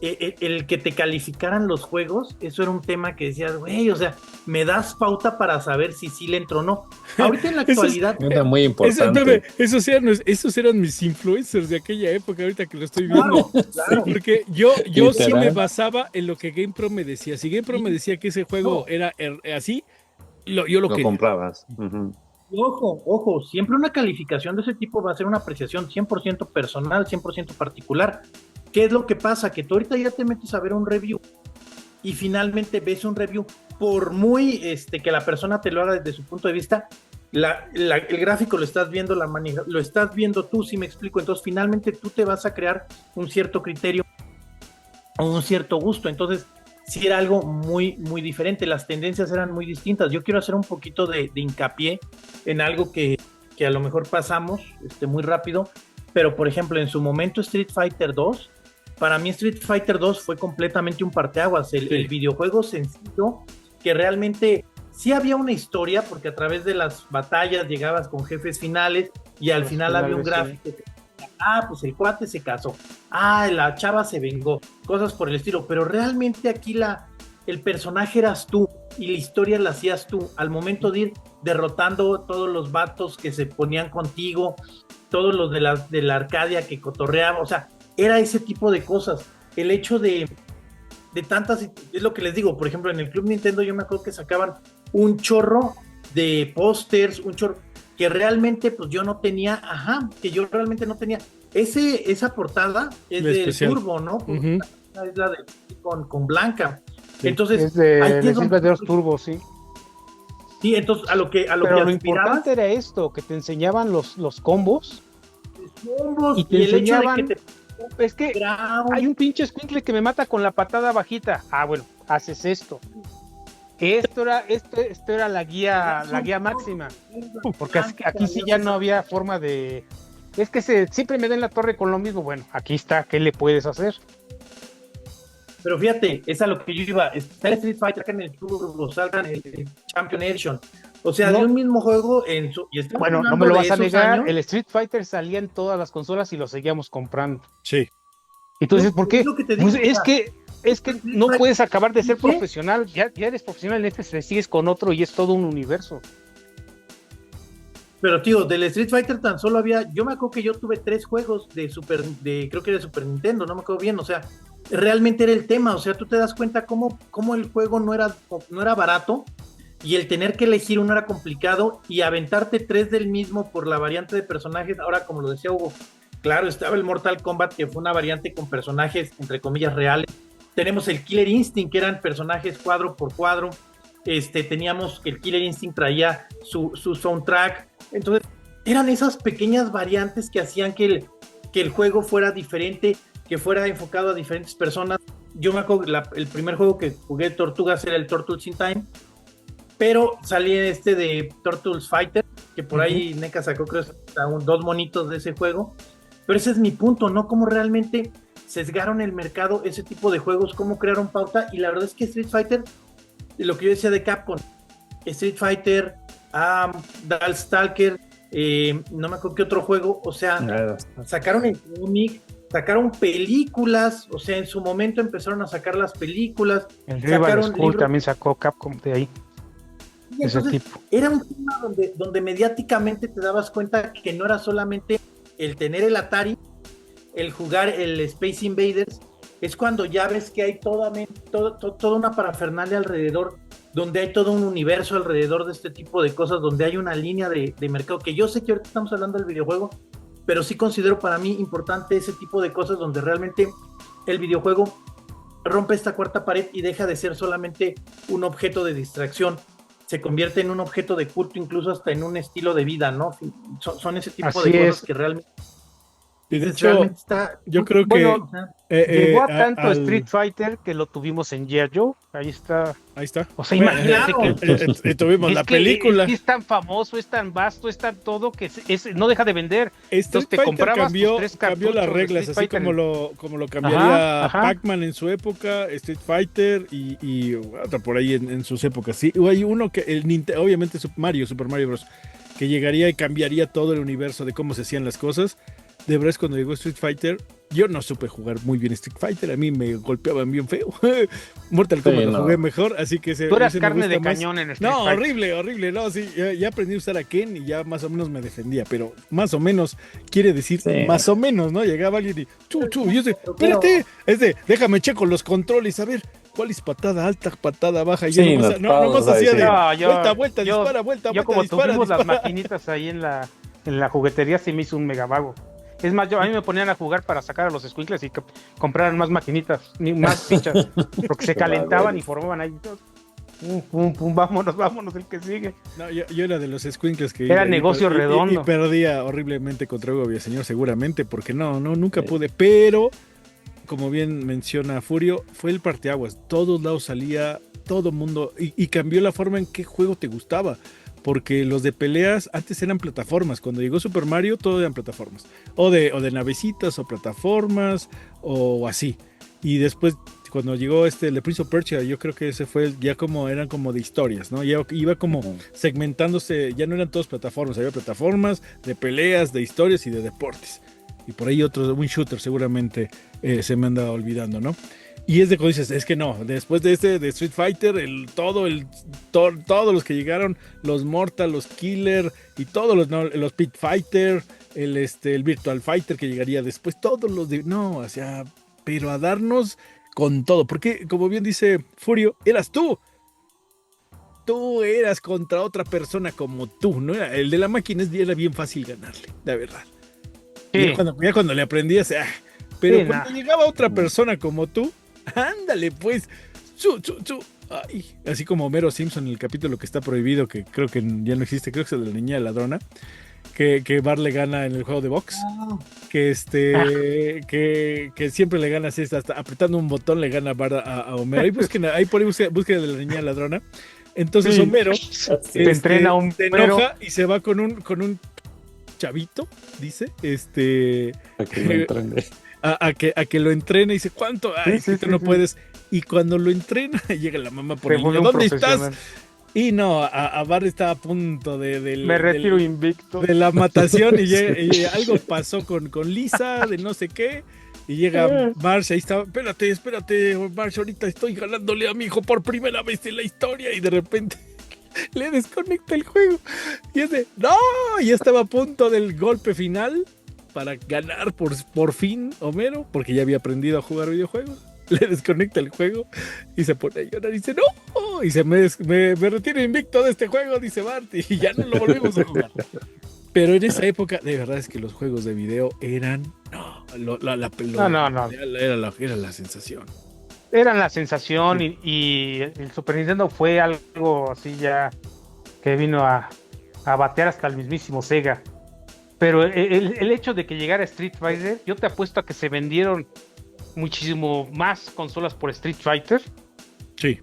Speaker 3: el que te calificaran los juegos, eso era un tema que decías, güey, o sea, me das pauta para saber si sí le entró o no. Ahorita en la actualidad...
Speaker 4: Era muy importante.
Speaker 2: Esos eran mis influencers de aquella época, ahorita que lo estoy viendo. Claro. Porque yo sí me basaba en lo que GamePro me decía. Si GamePro me decía que ese juego era así, yo lo quería.
Speaker 4: Comprabas.
Speaker 3: Ojo, siempre una calificación de ese tipo va a ser una apreciación 100% personal, 100% particular. ¿Qué es lo que pasa? Que tú ahorita ya te metes a ver un review y finalmente ves un review, por muy que la persona te lo haga desde su punto de vista, el gráfico lo estás viendo, lo estás viendo tú, si me explico. Entonces finalmente tú te vas a crear un cierto criterio o un cierto gusto. Entonces sí era algo muy, muy diferente, las tendencias eran muy distintas. Yo quiero hacer un poquito de hincapié en algo que a lo mejor pasamos muy rápido, pero por ejemplo en su momento Street Fighter 2, para mí Street Fighter 2 fue completamente un parteaguas, el videojuego sencillo, que realmente sí había una historia, porque a través de las batallas llegabas con jefes finales y al final había un gráfico que, pues el cuate se casó, la chava se vengó, cosas por el estilo, pero realmente aquí el personaje eras tú y la historia la hacías tú, al momento de ir derrotando todos los vatos que se ponían contigo, todos los de la Arcadia que cotorreaban, o sea, era ese tipo de cosas. El hecho de tantas, es lo que les digo, por ejemplo, en el Club Nintendo yo me acuerdo que sacaban un chorro de pósters, un chorro que realmente pues yo no tenía, esa portada es del Turbo, ¿no?
Speaker 2: Uh-huh.
Speaker 3: Es la de con Blanca. Sí. Entonces,
Speaker 5: es de Silva de los Turbo, sí.
Speaker 3: Sí, entonces a lo que
Speaker 5: lo importante era esto, que te enseñaban los combos. Y te enseñaban, el hecho de que es que hay un pinche escuincle que me mata con la patada bajita. Bueno, haces esto. Esto era la guía máxima. Porque aquí sí ya no había forma de es que siempre me den la torre con lo mismo. Bueno, aquí está, ¿qué le puedes hacer?
Speaker 3: Pero fíjate, es a lo que yo iba. Está el Street Fighter en el Turbo, salgan el Champion Edition. O sea,
Speaker 5: No.
Speaker 3: de un mismo juego
Speaker 5: Bueno, no me lo vas a negar, el Street Fighter salía en todas las consolas y lo seguíamos comprando.
Speaker 2: Sí.
Speaker 5: Y tú dices, ¿por qué?
Speaker 3: Es lo que te digo,
Speaker 5: Pues es que no puedes acabar de ser
Speaker 3: ¿Qué?
Speaker 5: profesional. Ya eres profesional en este, sigues con otro y es todo un universo.
Speaker 3: Pero tío, del Street Fighter tan solo había, yo me acuerdo que yo tuve 3 juegos creo que era de Super Nintendo, no me acuerdo bien, o sea, realmente era el tema, o sea, tú te das cuenta cómo el juego no era barato y el tener que elegir uno era complicado y aventarte 3 del mismo por la variante de personajes, ahora como lo decía Hugo, claro, estaba el Mortal Kombat que fue una variante con personajes entre comillas reales, tenemos el Killer Instinct que eran personajes cuadro por cuadro, teníamos que el Killer Instinct traía su soundtrack. Entonces, eran esas pequeñas variantes que hacían que el juego fuera diferente, que fuera enfocado a diferentes personas. Yo me acuerdo que el primer juego que jugué de Tortugas era el Turtles in Time, pero salía de Turtles Fighter, que por ahí NECA sacó creo 2 monitos de ese juego. Pero ese es mi punto, ¿no? Cómo realmente sesgaron el mercado ese tipo de juegos, cómo crearon pauta, y la verdad es que Street Fighter, lo que yo decía de Capcom, Street Fighter, Darkstalker, no me acuerdo qué otro juego, o sea, sacaron el cómic, sacaron películas, o sea, en su momento empezaron a sacar las películas,
Speaker 5: El Rival School también sacó Capcom de ahí. Ese tipo.
Speaker 3: Era un tema donde mediáticamente te dabas cuenta que no era solamente el tener el Atari, el jugar el Space Invaders, es cuando ya ves que hay toda una parafernalia alrededor, donde hay todo un universo alrededor de este tipo de cosas, donde hay una línea de mercado, que yo sé que ahorita estamos hablando del videojuego, pero sí considero para mí importante ese tipo de cosas donde realmente el videojuego rompe esta cuarta pared y deja de ser solamente un objeto de distracción, se convierte en un objeto de culto, incluso hasta en un estilo de vida, ¿no? Son ese tipo
Speaker 5: Así
Speaker 3: de cosas
Speaker 5: es.
Speaker 3: que realmente...
Speaker 2: Y de hecho, yo creo que...
Speaker 5: Bueno, llegó a tanto Street Fighter que lo tuvimos en G.I. Joe. Ahí está.
Speaker 2: O
Speaker 5: sea, imagínate
Speaker 2: que... tuvimos la película.
Speaker 5: Es tan famoso, es tan vasto, es tan todo que no deja de vender.
Speaker 2: Street Fighter cambió las reglas, así como lo cambiaría Pac-Man en su época, Street Fighter y otra por ahí en sus épocas. Sí, hay uno que obviamente Super Mario Bros. Que llegaría y cambiaría todo el universo de cómo se hacían las cosas. De verdad es cuando llegó Street Fighter, yo no supe jugar muy bien Street Fighter, a mí me golpeaban bien feo. Mortal Kombat lo jugué mejor, así que
Speaker 5: tú eras carne de cañón en Street Fighter.
Speaker 2: Horrible, no, sí, ya aprendí a usar a Ken y ya más o menos me defendía, pero más o menos quiere decir más o menos, ¿no? Llegaba alguien y y yo espérate, déjame checo los controles, a ver, ¿cuál es patada alta, patada baja? Y
Speaker 4: sí,
Speaker 2: no más hacía de vuelta, dispara.
Speaker 5: Yo como tuvimos las maquinitas ahí en la juguetería, se me hizo un megavago. Es más, a mí me ponían a jugar para sacar a los squinkles y que compraran más maquinitas, más fichas, porque se calentaban y formaban ahí. Pum, vámonos, el que sigue.
Speaker 2: No, yo era de los squinkles que
Speaker 5: era negocio redondo.
Speaker 2: Y perdía horriblemente contra Hugo Villaseñor, seguramente, porque nunca pude, pero como bien menciona Furio, fue el parteaguas. Todos lados salía, todo mundo, y cambió la forma en qué juego te gustaba. Porque los de peleas antes eran plataformas. Cuando llegó Super Mario, todo eran plataformas. O de navecitas, o plataformas, o así. Y después, cuando llegó el de Prince of Persia, yo creo que ese fue eran como de historias, ¿no? Ya iba como segmentándose, ya no eran todas plataformas, había plataformas de peleas, de historias y de deportes. Y por ahí un shooter seguramente se me anda olvidando, ¿no? Y es de cuando dices, es que no, después de de Street Fighter, todos los que llegaron, los Mortal, los Killer y todos los Pit Fighter, el Virtual Fighter que llegaría después, todos los pero a darnos con todo, porque como bien dice Furio, eras tú. Tú eras contra otra persona como tú, ¿no? El de la máquina era bien fácil ganarle, la verdad. Sí. Ya cuando le aprendías, pero sí, cuando llegaba otra persona como tú, ándale pues, ay, así como Homero Simpson en el capítulo que está prohibido, que creo que ya no existe, creo que es el de la niña ladrona, que Bart le gana en el juego de box, que siempre le gana así, hasta apretando un botón le gana Bart a Homero. Ahí por ahí busquen de la niña ladrona. Entonces Homero
Speaker 5: entrena
Speaker 2: se enoja y se va con un chavito, dice,
Speaker 4: Para que lo entrene.
Speaker 2: a que lo entrene y dice, ¿cuánto? Ay,
Speaker 5: Sí,
Speaker 2: que
Speaker 5: sí,
Speaker 2: tú no
Speaker 5: sí.
Speaker 2: puedes. Y cuando lo entrena, llega la mamá por
Speaker 5: Se
Speaker 2: el niño,
Speaker 5: vuelve un
Speaker 2: ¿dónde estás?
Speaker 5: profesional.
Speaker 2: Y no, a Barry estaba a punto del,
Speaker 5: Me retiro invicto.
Speaker 2: de la matación y algo pasó con Lisa, de no sé qué. Y llega Marsh, ahí estaba, espérate, Marsh, ahorita estoy ganándole a mi hijo por primera vez en la historia. Y de repente le desconecta el juego. Y es de, ¡no! Y estaba a punto del golpe final para ganar por fin Homero, porque ya había aprendido a jugar videojuegos. Le desconecta el juego y se pone a llorar y dice, ¡no! Y se me retiro invicto de este juego, dice Bart, y ya no lo volvimos a jugar. Pero en esa época, de verdad es que los juegos de video eran, no. Era la sensación.
Speaker 5: Eran la sensación y el Super Nintendo fue algo así ya que vino a batear hasta el mismísimo Sega. Pero el hecho de que llegara Street Fighter, yo te apuesto a que se vendieron muchísimo más consolas por Street Fighter
Speaker 2: Sí.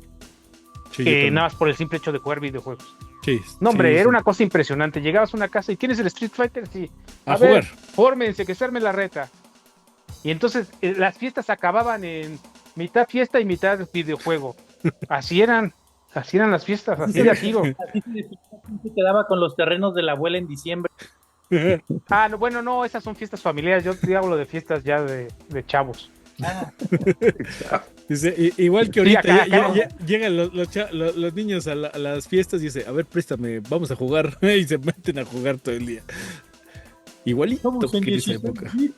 Speaker 5: que nada más por el simple hecho de jugar videojuegos.
Speaker 2: Sí,
Speaker 5: No, hombre,
Speaker 2: sí,
Speaker 5: era
Speaker 2: sí.
Speaker 5: una cosa impresionante. Llegabas a una casa y ¿tienes el Street Fighter? Sí.
Speaker 2: A
Speaker 5: ver,
Speaker 2: jugar.
Speaker 5: fórmense, que se arme la reta. Y entonces las fiestas acababan en mitad fiesta y mitad videojuego. Así eran las fiestas, así de a tiro.
Speaker 3: Así se quedaba con los terrenos de la abuela en diciembre.
Speaker 5: Ah, no, bueno, no, esas son fiestas familiares. Yo te hablo de fiestas ya de chavos.
Speaker 2: Dice, igual que
Speaker 5: Sí,
Speaker 2: ahorita
Speaker 5: acá.
Speaker 2: llegan los niños a las fiestas y dice, a ver, préstame, vamos a jugar. Y se meten a jugar todo el día. Igualito
Speaker 3: Somos en
Speaker 2: que en esa
Speaker 3: 16
Speaker 2: época.
Speaker 3: bits.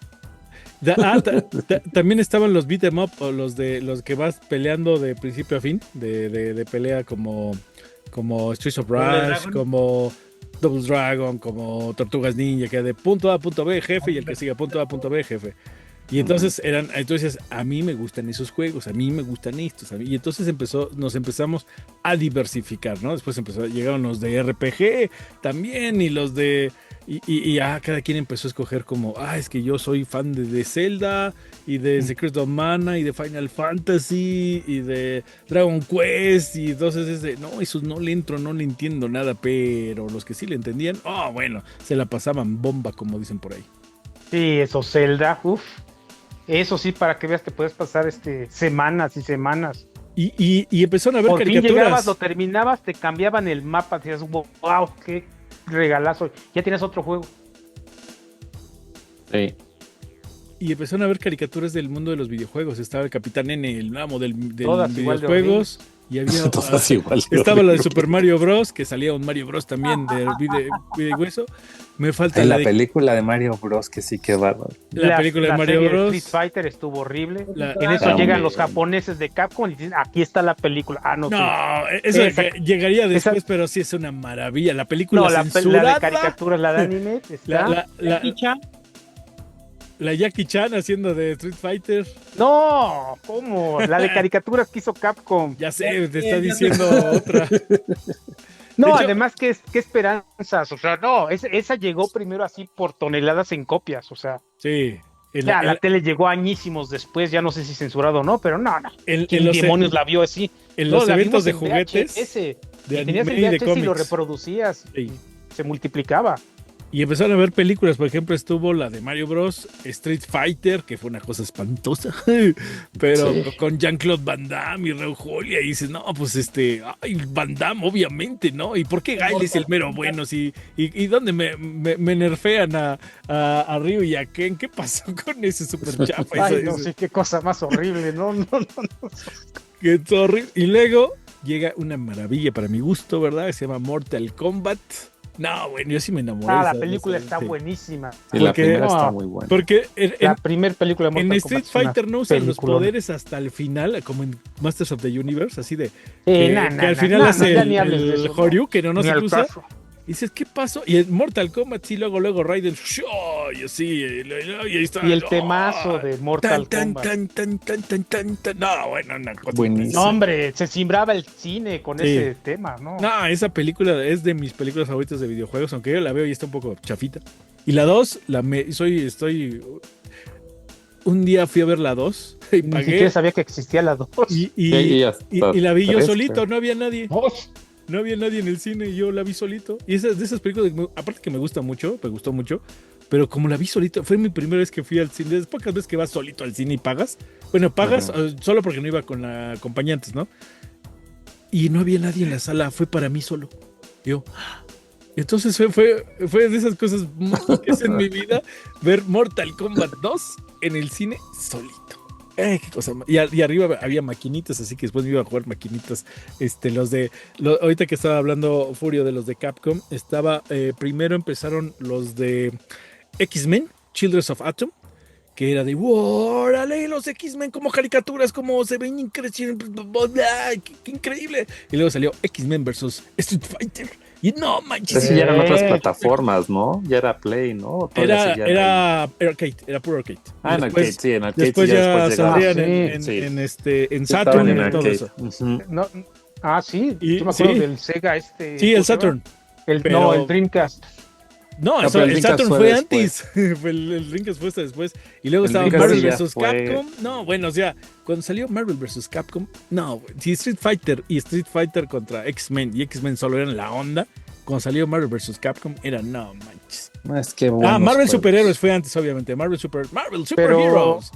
Speaker 2: También estaban los beat 'em up, o los que vas peleando de principio a fin, de pelea como Streets of
Speaker 3: Double
Speaker 2: Rage,
Speaker 3: Dragon.
Speaker 2: como Double Dragon, como Tortugas Ninja, que de punto A a punto B, jefe, y el que sigue a punto A a punto B, jefe. Y entonces a mí me gustan esos juegos, a mí me gustan estos, y entonces nos empezamos a diversificar, ¿no? Después llegaron los de RPG también, y los de y cada quien empezó a escoger como, es que yo soy fan de Zelda y de Secret of Mana y de Final Fantasy y de Dragon Quest, y entonces no, esos no le entro, no le entiendo nada, pero los que sí le entendían, bueno, se la pasaban bomba, como dicen por ahí.
Speaker 5: Sí, eso, Zelda, eso sí, para que veas que puedes pasar semanas y semanas.
Speaker 2: Y empezaron a ver
Speaker 5: Por fin
Speaker 2: caricaturas.
Speaker 5: llegabas, lo terminabas, te cambiaban el mapa, decías, wow, qué regalazo, ya tienes otro juego.
Speaker 4: Sí.
Speaker 2: Y empezaron a ver caricaturas del mundo de los videojuegos. Estaba el Capitán N, el amo del
Speaker 5: Todas igual de
Speaker 2: videojuegos. Y había
Speaker 4: Todas igual de
Speaker 2: estaba la de
Speaker 4: horribles.
Speaker 2: Super Mario Bros, que salía un Mario Bros también de video hueso. Me falta
Speaker 4: La
Speaker 2: de
Speaker 4: película de Mario Bros, que sí, qué bárbaro.
Speaker 2: la película de
Speaker 5: La
Speaker 2: Mario
Speaker 5: serie
Speaker 2: Bros.
Speaker 5: Street Fighter estuvo horrible.
Speaker 2: La-
Speaker 5: En eso
Speaker 4: También.
Speaker 5: llegan los japoneses de Capcom y dicen, aquí está la película. No, sí.
Speaker 2: No, eso
Speaker 5: Esa-
Speaker 2: llegaría después,
Speaker 5: esa-
Speaker 2: pero sí es una maravilla. La película
Speaker 5: No, la
Speaker 2: censurada.
Speaker 5: de caricaturas, la de anime, está.
Speaker 2: La Jackie Chan haciendo de Street Fighter.
Speaker 5: No, ¿cómo? La de caricaturas que hizo Capcom.
Speaker 2: Ya sé, te está diciendo otra.
Speaker 5: No,
Speaker 2: de hecho-
Speaker 5: además, qué esperanzas. O sea, no, esa llegó primero así por toneladas en copias. O sea,
Speaker 2: Sí.
Speaker 5: ya la tele llegó añísimos después, ya no sé si censurado o no, pero no.
Speaker 2: En
Speaker 5: ¿Quién
Speaker 2: los,
Speaker 5: demonios la vio así?
Speaker 2: en
Speaker 5: No,
Speaker 2: los
Speaker 5: la
Speaker 2: eventos
Speaker 5: vimos
Speaker 2: de
Speaker 5: en
Speaker 2: juguetes.
Speaker 5: VHS,
Speaker 2: de
Speaker 5: y tenías el
Speaker 2: anime y de
Speaker 5: VHS y lo
Speaker 2: cómics.
Speaker 5: reproducías.
Speaker 2: Sí.
Speaker 5: Y se multiplicaba.
Speaker 2: Y empezaron a ver películas, por ejemplo, estuvo la de Mario Bros, Street Fighter, que fue una cosa espantosa, pero
Speaker 4: Sí.
Speaker 2: con Jean-Claude Van Damme y Raúl Julia, y dices, no, pues Van Damme, obviamente, ¿no? ¿Y por qué Guile es el mero bueno? ¿Y dónde me nerfean a Ryu y a Ken? ¿Qué pasó con ese super chafa?
Speaker 5: Ay, no sé qué cosa más horrible, no.
Speaker 2: Que es horrible. Y luego llega una maravilla para mi gusto, ¿verdad? Que se llama Mortal Kombat. No, bueno, yo sí me enamoré.
Speaker 5: La
Speaker 2: de esa-
Speaker 5: película
Speaker 2: de esa-
Speaker 5: está
Speaker 2: sí.
Speaker 5: buenísima.
Speaker 4: Y la
Speaker 2: Porque-
Speaker 4: primera
Speaker 5: no,
Speaker 4: está muy buena.
Speaker 2: Porque
Speaker 5: La primer película de
Speaker 2: en
Speaker 5: Mortal
Speaker 2: Street
Speaker 5: Kombat es una
Speaker 2: Fighter no usan los
Speaker 5: peliculona.
Speaker 2: poderes hasta el final, como en Masters of the Universe, así de que al final
Speaker 5: no,
Speaker 2: hace
Speaker 5: ya ni hables de
Speaker 2: el
Speaker 5: eso, no.
Speaker 2: Horyuken, no
Speaker 5: Ni
Speaker 2: se
Speaker 5: al
Speaker 2: usa.
Speaker 5: caso.
Speaker 2: Y dices, ¿qué pasó? Y en Mortal Kombat, sí, luego Raiden, y así, y ahí está.
Speaker 5: Y el temazo de Mortal Kombat.
Speaker 2: Tan. No, bueno, una cosa.
Speaker 4: Buenísimo.
Speaker 5: No, hombre, se cimbraba el cine con
Speaker 2: Sí.
Speaker 5: ese tema, ¿no?
Speaker 2: No, esa película es de mis películas favoritas de videojuegos, aunque yo la veo y está un poco chafita. Y la 2, un día fui a ver la 2 y
Speaker 5: Ni
Speaker 2: pagué
Speaker 5: siquiera sabía que existía la 2.
Speaker 2: y
Speaker 4: Sí, hasta
Speaker 2: la vi yo
Speaker 4: tres,
Speaker 2: solito,
Speaker 4: creo.
Speaker 2: no había nadie. No había nadie en el cine y yo la vi solito. Y de esas películas, aparte que me gustó mucho, pero como la vi solito, fue mi primera vez que fui al cine. Es pocas veces que vas solito al cine y pagas. Bueno, pagas solo porque no iba con la acompañantes, ¿no? Y no había nadie en la sala, fue para mí solo. Yo. Entonces fue de esas cosas mágicas en mi vida, ver Mortal Kombat 2 en el cine solito. Qué cosa más. Y arriba había maquinitas, así que después me iba a jugar maquinitas. Ahorita que estaba hablando Furio de los de Capcom, primero empezaron los de X-Men, Children of Atom, que era de ¡órale! Los X-Men como caricaturas, como se ven increíbles, qué increíble. Y luego salió X-Men versus Street Fighter. Y no manches.
Speaker 4: Ese ya eran otras plataformas, ¿no? Ya era Play, ¿no?
Speaker 2: Era arcade, era puro arcade.
Speaker 4: En arcade, sí, en arcade.
Speaker 2: Después ya salían en Saturn y todo eso.
Speaker 5: No, sí. Yo me acuerdo del Sega
Speaker 2: Sí, el Saturn.
Speaker 5: El Dreamcast.
Speaker 2: No, el Saturn fue antes. El Dreamcast fue hasta después. Y luego estaba Marvel vs. Capcom. No, bueno, o sea, cuando salió Marvel vs. Capcom, no, si Street Fighter contra X-Men y X-Men solo eran la onda, cuando salió Marvel vs. Capcom era no manches.
Speaker 4: Es que bueno.
Speaker 2: Marvel Superhéroes fue antes, obviamente. Marvel Superheroes.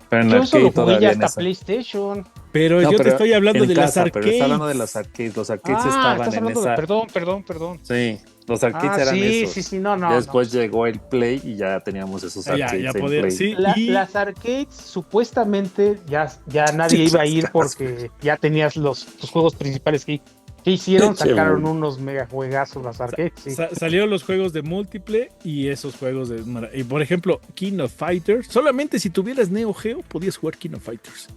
Speaker 5: Pero yo solo jugué hasta PlayStation.
Speaker 2: Pero yo te estoy hablando de las arcades.
Speaker 4: Pero está hablando de las arcades. Los arcades estaban en esa.
Speaker 5: Perdón.
Speaker 4: Sí, los arcades eran esos.
Speaker 5: Sí, no.
Speaker 4: Después llegó el Play y ya teníamos esos arcades.
Speaker 2: Ya podía,
Speaker 4: Play.
Speaker 2: sí.
Speaker 5: Las arcades supuestamente ya nadie iba a ir porque ya tenías los juegos principales que hicieron, sacaron unos mega juegazos las arcades.
Speaker 2: Salieron los juegos de múltiple y esos juegos y por ejemplo, King of Fighters. Solamente si tuvieras Neo Geo podías jugar King of Fighters.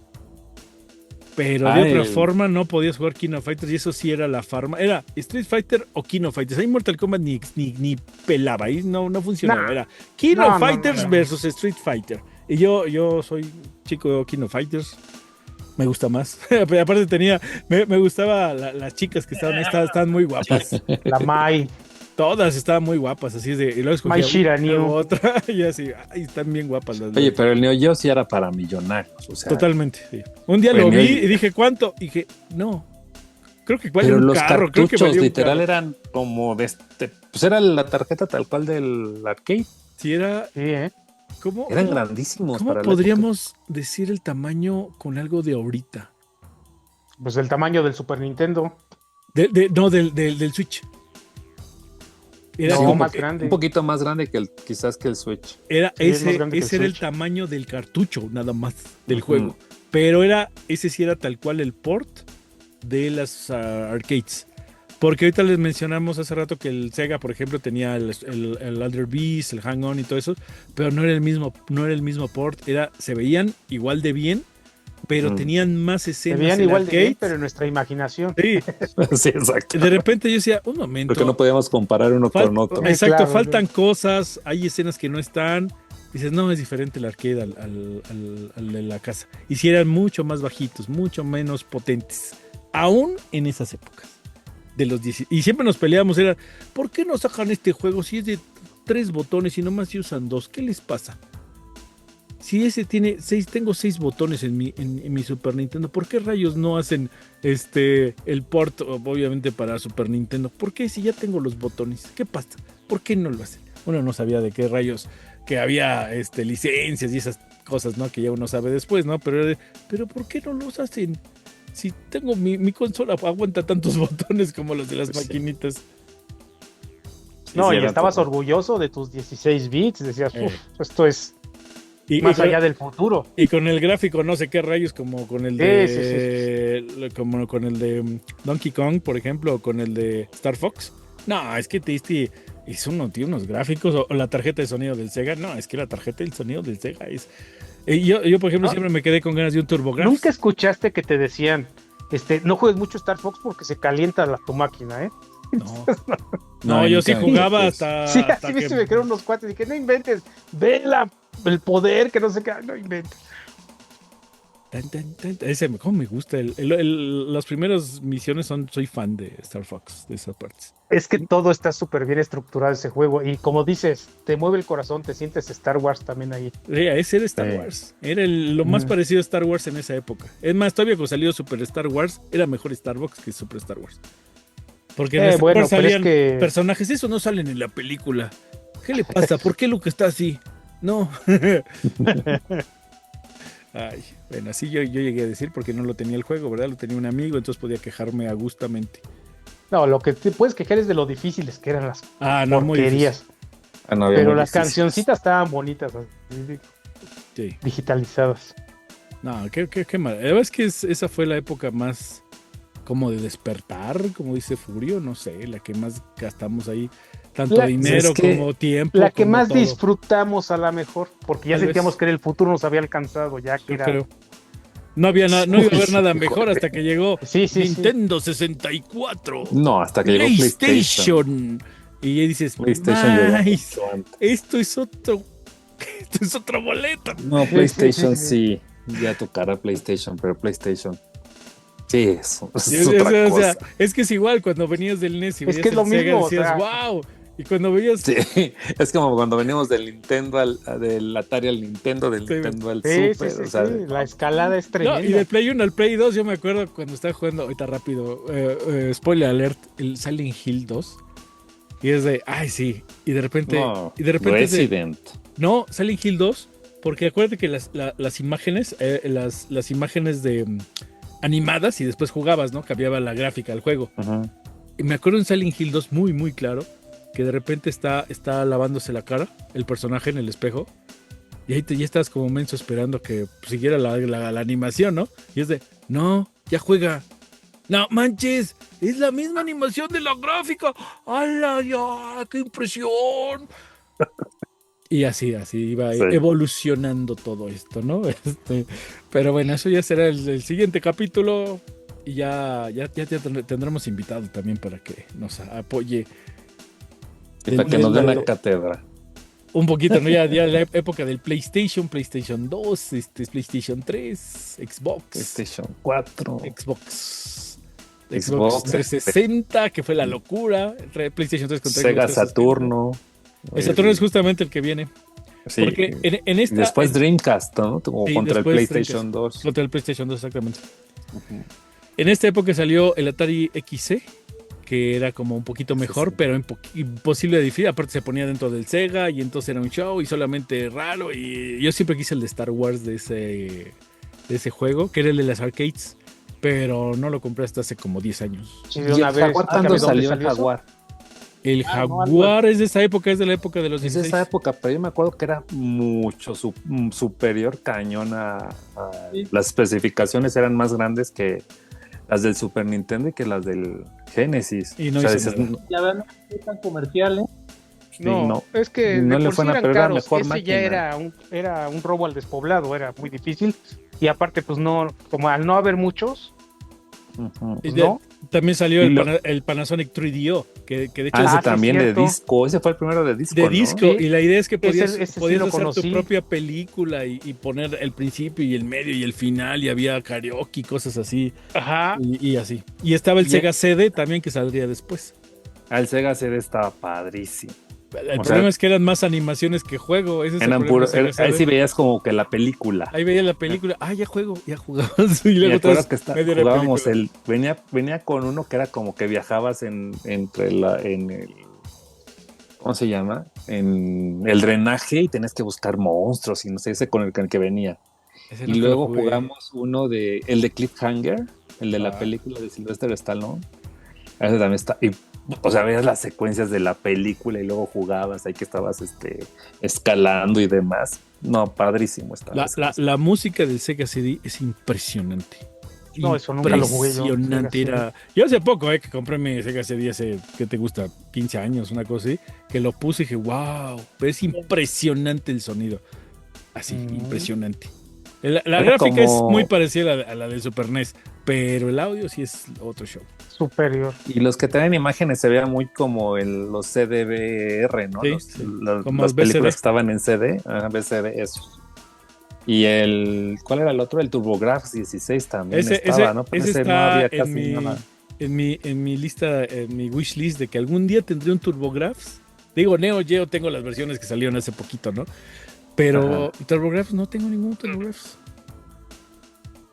Speaker 2: Pero de otra forma no podías jugar King of Fighters y eso sí era la farma. Era Street Fighter o King of Fighters. Ahí Mortal Kombat ni pelaba, ahí no funcionaba. Era King of Fighters versus Street Fighter. Y yo soy chico de King of Fighters. Me gusta más. Pero aparte me gustaba las chicas que estaban muy guapas.
Speaker 5: La Mai.
Speaker 2: Todas estaban muy guapas, así es de. Y luego escogía otra y así, están bien guapas las dos.
Speaker 4: Oye, pero el Neo Geo sí era para millonarios, o sea.
Speaker 2: Totalmente, sí. Un día lo vi y dije, ¿cuánto? Y dije, no. Creo que vale un carro.
Speaker 4: Creo que valía literal eran como de pues era la tarjeta tal cual del arcade.
Speaker 2: Sí, era.
Speaker 5: Sí,
Speaker 2: ¿Cómo?
Speaker 4: Eran grandísimos.
Speaker 2: ¿Cómo podríamos decir el tamaño con algo de ahorita?
Speaker 5: Pues el tamaño del Super Nintendo.
Speaker 2: No, del Switch.
Speaker 5: Era más grande.
Speaker 4: Un poquito más grande quizás que el Switch.
Speaker 2: Ese era el tamaño del cartucho, nada más, del juego. Pero ese sí era tal cual el port de las arcades. Porque ahorita les mencionamos hace rato que el Sega, por ejemplo, tenía el Alter Beast, el Hang On y todo eso, pero no era el mismo port, se veían igual de bien, pero tenían más escenas.
Speaker 5: Se veían igual de bien, pero en nuestra imaginación.
Speaker 2: Sí.
Speaker 4: Sí, exacto.
Speaker 2: De repente yo decía, un momento.
Speaker 4: Porque no podíamos comparar uno con otro.
Speaker 2: Exacto, claro, faltan cosas, hay escenas que no están. Dices, no, es diferente el arcade al de la casa. Y si eran mucho más bajitos, mucho menos potentes, aún en esas épocas. De los 10, y siempre nos peleábamos, ¿por qué no sacan este juego si es de 3 botones y nomás se usan 2? ¿Qué les pasa? Si ese tiene 6, tengo 6 botones en mi Super Nintendo, ¿por qué rayos no hacen el port, obviamente, para Super Nintendo? ¿Por qué si ya tengo los botones? ¿Qué pasa? ¿Por qué no lo hacen? Uno no sabía de qué rayos, que había licencias y esas cosas, ¿no? Que ya uno sabe después, ¿no? Pero ¿por qué no los hacen? Si tengo mi consola aguanta tantos botones como los de las maquinitas.
Speaker 5: No, y estabas orgulloso de tus 16 bits, decías, esto es más allá del futuro.
Speaker 2: Y con el gráfico no sé qué rayos, como con el de como con el de Donkey Kong, por ejemplo, o con el de Star Fox. No, es que tiene unos gráficos, o la tarjeta de sonido del Sega. No, es que la tarjeta del sonido del Sega es... Yo, por ejemplo, siempre me quedé con ganas de un TurboGrafx.
Speaker 5: ¿Nunca escuchaste que te decían, no juegues mucho Star Fox porque se calienta tu máquina, eh?
Speaker 2: No, yo sí jugaba hasta...
Speaker 5: Sí, así me quedaron unos cuates y dije, no inventes, ve el poder, que no sé qué, no inventes.
Speaker 2: Ese, ¿cómo me gusta? Las primeras misiones soy fan de Star Fox, de esas partes.
Speaker 5: Es que todo está súper bien estructurado ese juego y como dices, te mueve el corazón, te sientes Star Wars también ahí.
Speaker 2: Ese era Star Wars. Era lo más parecido a Star Wars en esa época. Es más, todavía cuando salió Super Star Wars, era mejor Star Fox que Super Star Wars. Porque en Star Wars salían personajes, eso no salen en la película. ¿Qué le pasa? ¿Por qué Luke está así? No. Ay, bueno, así yo llegué a decir porque no lo tenía el juego, ¿verdad? Lo tenía un amigo, entonces podía quejarme agustamente.
Speaker 5: No, lo que te puedes quejar es de lo difíciles que eran las porquerías.
Speaker 4: No,
Speaker 5: pero las cancioncitas estaban bonitas,
Speaker 2: sí.
Speaker 5: Digitalizadas.
Speaker 2: No, qué mal. La verdad es que esa fue la época más como de despertar, como dice Furio, no sé, la que más gastamos ahí. Tanto dinero como tiempo.
Speaker 5: La que más todo. Disfrutamos a la mejor, porque ya sentíamos que en el futuro nos había alcanzado, ya que creo.
Speaker 2: No había nada, no iba a haber nada mejor hasta que llegó Nintendo 64.
Speaker 4: No, hasta que llegó PlayStation.
Speaker 2: Y dices, esto es otro boleto.
Speaker 4: No, PlayStation sí. Ya tocará PlayStation, pero PlayStation. Sí, eso es otra cosa.
Speaker 2: O sea, es que es igual cuando venías del NES y veías
Speaker 5: es lo mismo,
Speaker 2: Sega, decías, wow. Y cuando veías...
Speaker 4: Sí, es como cuando veníamos del Nintendo del Atari al Nintendo, del Nintendo al Super.
Speaker 5: Sí, o sea, la escalada es tremenda.
Speaker 2: No, y del Play 1 al Play 2, yo me acuerdo cuando estaba jugando, ahorita rápido, spoiler alert, el Silent Hill 2. Y es de, ay, sí. Y de repente...
Speaker 4: Resident.
Speaker 2: No, Silent Hill 2, porque acuérdate que las imágenes, las imágenes de animadas y después jugabas, ¿no? Cambiaba la gráfica del juego.
Speaker 4: Uh-huh. Y
Speaker 2: me acuerdo en Silent Hill 2 muy, muy claro que de repente está lavándose la cara el personaje en el espejo y ahí ya estás como menso esperando que siguiera la animación, ¿no? Y es de, no, ya juega. No manches, es la misma animación de la gráfica. ¡Hala, ya! ¡Qué impresión! Y así iba evolucionando todo esto, ¿no? Pero bueno, eso ya será el siguiente capítulo y ya tendremos invitado también para que nos apoye.
Speaker 4: Para que nos den la cátedra.
Speaker 2: Un poquito, ¿no? Ya la época del PlayStation 2, PlayStation 3, Xbox.
Speaker 4: PlayStation 4.
Speaker 2: Xbox 360, que fue la locura. PlayStation 3 contra
Speaker 4: Sega Saturno.
Speaker 2: El Saturno es justamente el que viene.
Speaker 4: Sí.
Speaker 2: Porque en esta...
Speaker 4: Después Dreamcast, ¿no? Contra el PlayStation 2.
Speaker 2: Contra el PlayStation 2, exactamente. Uh-huh. En esta época salió el Atari XC, que era como un poquito mejor, pero imposible de dividir. Aparte se ponía dentro del Sega y entonces era un show y solamente raro. Y yo siempre quise el de Star Wars de ese juego, que era el de las arcades, pero no lo compré hasta hace como 10 años.
Speaker 4: Sí, ¿y el Jaguar cuándo salió el Jaguar?
Speaker 2: El Jaguar es de esa época, es de la época de los 16.
Speaker 4: Es de esa época, pero yo me acuerdo que era mucho superior cañón a las especificaciones eran más grandes que las del Super Nintendo y que las del Genesis.
Speaker 2: Y no,
Speaker 3: ya ven, no es tan comercial, ¿eh?
Speaker 5: No, es que
Speaker 4: no le fue nada, pero era mejor
Speaker 5: ese
Speaker 4: máquina.
Speaker 5: Ya era un robo al despoblado, era muy difícil. Y aparte, pues no, como al no haber muchos,
Speaker 2: pues no. También salió el Panasonic 3DO, que de hecho
Speaker 4: ese también de disco, ese fue el primero de disco.
Speaker 2: De disco,
Speaker 5: ¿no?
Speaker 2: Y la idea es que podías
Speaker 5: sí
Speaker 2: hacer tu propia película y poner el principio y el medio y el final, y había karaoke y cosas así.
Speaker 5: Ajá.
Speaker 2: Y así. Y estaba el Sega CD también, que saldría después.
Speaker 4: El Sega CD estaba padrísimo.
Speaker 2: El problema es que eran más animaciones que juego. Ese es el problema.
Speaker 4: Ahí sí veías como que la película.
Speaker 2: Ahí veía la película. Ya jugabas. Y luego
Speaker 4: jugábamos venía con uno que era como que viajabas en el ¿cómo se llama? En el drenaje y tenías que buscar monstruos y no sé, ese con el que venía. Y luego jugamos uno el de Cliffhanger, el de la película de Sylvester Stallone. Ese también está. O sea, veías las secuencias de la película y luego jugabas ahí que estabas escalando y demás. No, padrísimo estaba.
Speaker 2: La música del Sega CD es impresionante.
Speaker 5: No, eso nunca lo jugué yo.
Speaker 2: Impresionante. Yo hace poco que compré mi Sega CD hace, ¿qué te gusta? 15 años, una cosa así, que lo puse y dije, wow, pero es impresionante el sonido. Así, impresionante. La gráfica es muy parecida a la del Super NES, pero el audio sí es otro show.
Speaker 5: Superior.
Speaker 4: Y los que traen imágenes se veían muy como los CDVR, ¿no?
Speaker 2: Sí,
Speaker 4: las películas que estaban en CD, BCD, eso. Y ¿cuál era el otro? El TurboGrafx 16 también
Speaker 2: Ese
Speaker 4: estaba, ¿no? Pero
Speaker 2: ese
Speaker 4: ese no
Speaker 2: está
Speaker 4: había casi nada.
Speaker 2: en mi lista, en mi wish list de que algún día tendré un TurboGrafx. Digo, Neo Geo tengo las versiones que salieron hace poquito, ¿no? Pero TurboGrafx no tengo ningún TurboGrafx.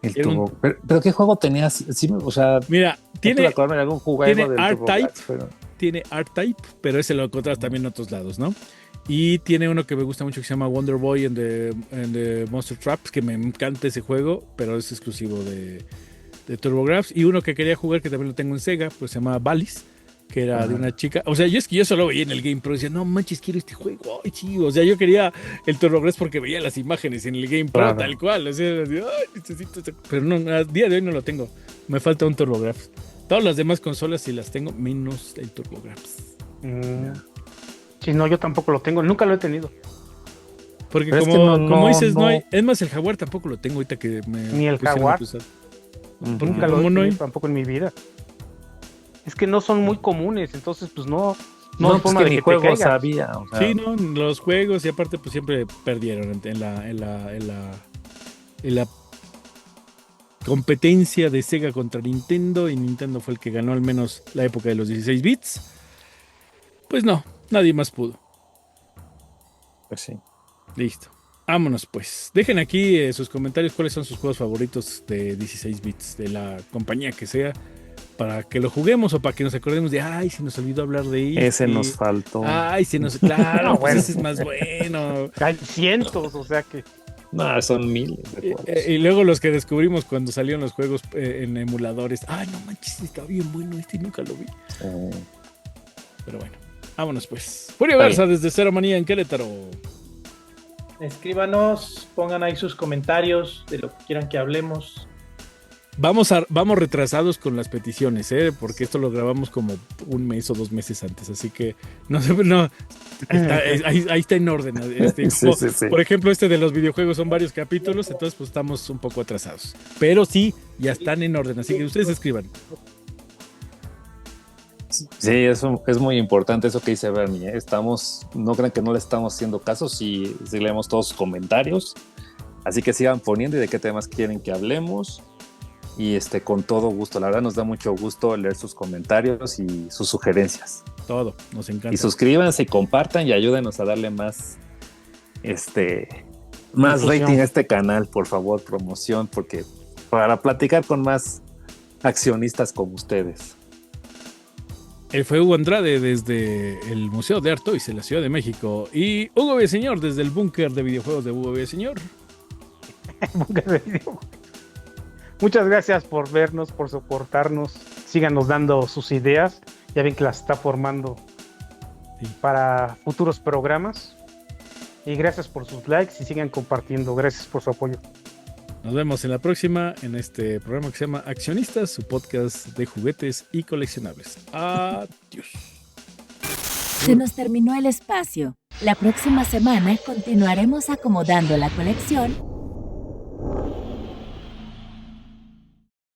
Speaker 4: Pero ¿qué juego tenías? Sí, o sea,
Speaker 2: Mira, tiene
Speaker 4: algún juego del
Speaker 2: R-Type,
Speaker 4: pero...
Speaker 2: tiene R-Type, pero ese lo encontrás también en otros lados, ¿no? Y tiene uno que me gusta mucho que se llama Wonder Boy and the Monster Traps, que me encanta ese juego, pero es exclusivo de TurboGrafx. Y uno que quería jugar, que también lo tengo en Sega, pues se llama Valis, que era de una chica. O sea, yo solo veía en el Game Pro y decía, no manches, quiero este juego. Ay, chido. O sea, yo quería el TurboGrafx porque veía las imágenes en el Game Pro, tal cual. O sea, ay, necesito este. Pero no, a día de hoy no lo tengo. Me falta un TurboGrafx. Todas las demás consolas sí las tengo, menos el TurboGrafx.
Speaker 5: Sí, no, yo tampoco lo tengo. Nunca lo he tenido.
Speaker 2: Porque como dices, no hay. Es más, el Jaguar tampoco lo tengo ahorita que me.
Speaker 5: Ni el Jaguar. Nunca lo he tenido tampoco en mi vida. Es que no son muy comunes, entonces pues no hay forma de que
Speaker 4: juegos había. O sea.
Speaker 2: Sí, no, los juegos y aparte pues siempre perdieron en la competencia de Sega contra Nintendo, y Nintendo fue el que ganó al menos la época de los 16 bits. Pues no, nadie más pudo.
Speaker 4: Pues sí.
Speaker 2: Listo. Vámonos pues. Dejen aquí sus comentarios cuáles son sus juegos favoritos de 16 bits, de la compañía que sea, para que lo juguemos o para que nos acordemos de, ay, se nos olvidó hablar de
Speaker 4: ese nos faltó.
Speaker 2: Ay, claro, no, pues ese es más bueno.
Speaker 5: Hay cientos, o sea que...
Speaker 4: No, son miles de juegos.
Speaker 2: Y luego los que descubrimos cuando salieron los juegos en emuladores. Ay, no manches, está bien bueno este y nunca lo vi. Pero bueno, vámonos pues. Furia Versa desde Cero Manía en Querétaro.
Speaker 3: Escríbanos, pongan ahí sus comentarios de lo que quieran que hablemos.
Speaker 2: Vamos retrasados con las peticiones, porque esto lo grabamos como un mes o 2 meses antes, así que no ahí está en orden.
Speaker 4: Sí.
Speaker 2: Por ejemplo, de los videojuegos son varios capítulos, entonces pues estamos un poco atrasados. Pero sí, ya están en orden, así que ustedes escriban.
Speaker 4: Sí, eso es muy importante eso que dice Bernie. No crean que no le estamos haciendo caso, si leemos todos sus comentarios. Así que sigan poniendo y de qué temas quieren que hablemos. Y con todo gusto, la verdad nos da mucho gusto leer sus comentarios y sus sugerencias.
Speaker 2: Todo, nos encanta.
Speaker 4: Y suscríbanse y compartan y ayúdenos a darle más rating a este canal, por favor, promoción, porque para platicar con más accionistas como ustedes.
Speaker 2: Fue Hugo Andrade desde el Museo de Art Toys en la Ciudad de México y Hugo Villaseñor desde el búnker de videojuegos de Hugo Villaseñor.
Speaker 5: Muchas gracias por vernos, por soportarnos. Síganos dando sus ideas. Ya ven que las está formando para futuros programas. Y gracias por sus likes y sigan compartiendo. Gracias por su apoyo.
Speaker 2: Nos vemos en la próxima en este programa que se llama Accionistas, su podcast de juguetes y coleccionables. Adiós.
Speaker 1: Se nos terminó el espacio. La próxima semana continuaremos acomodando la colección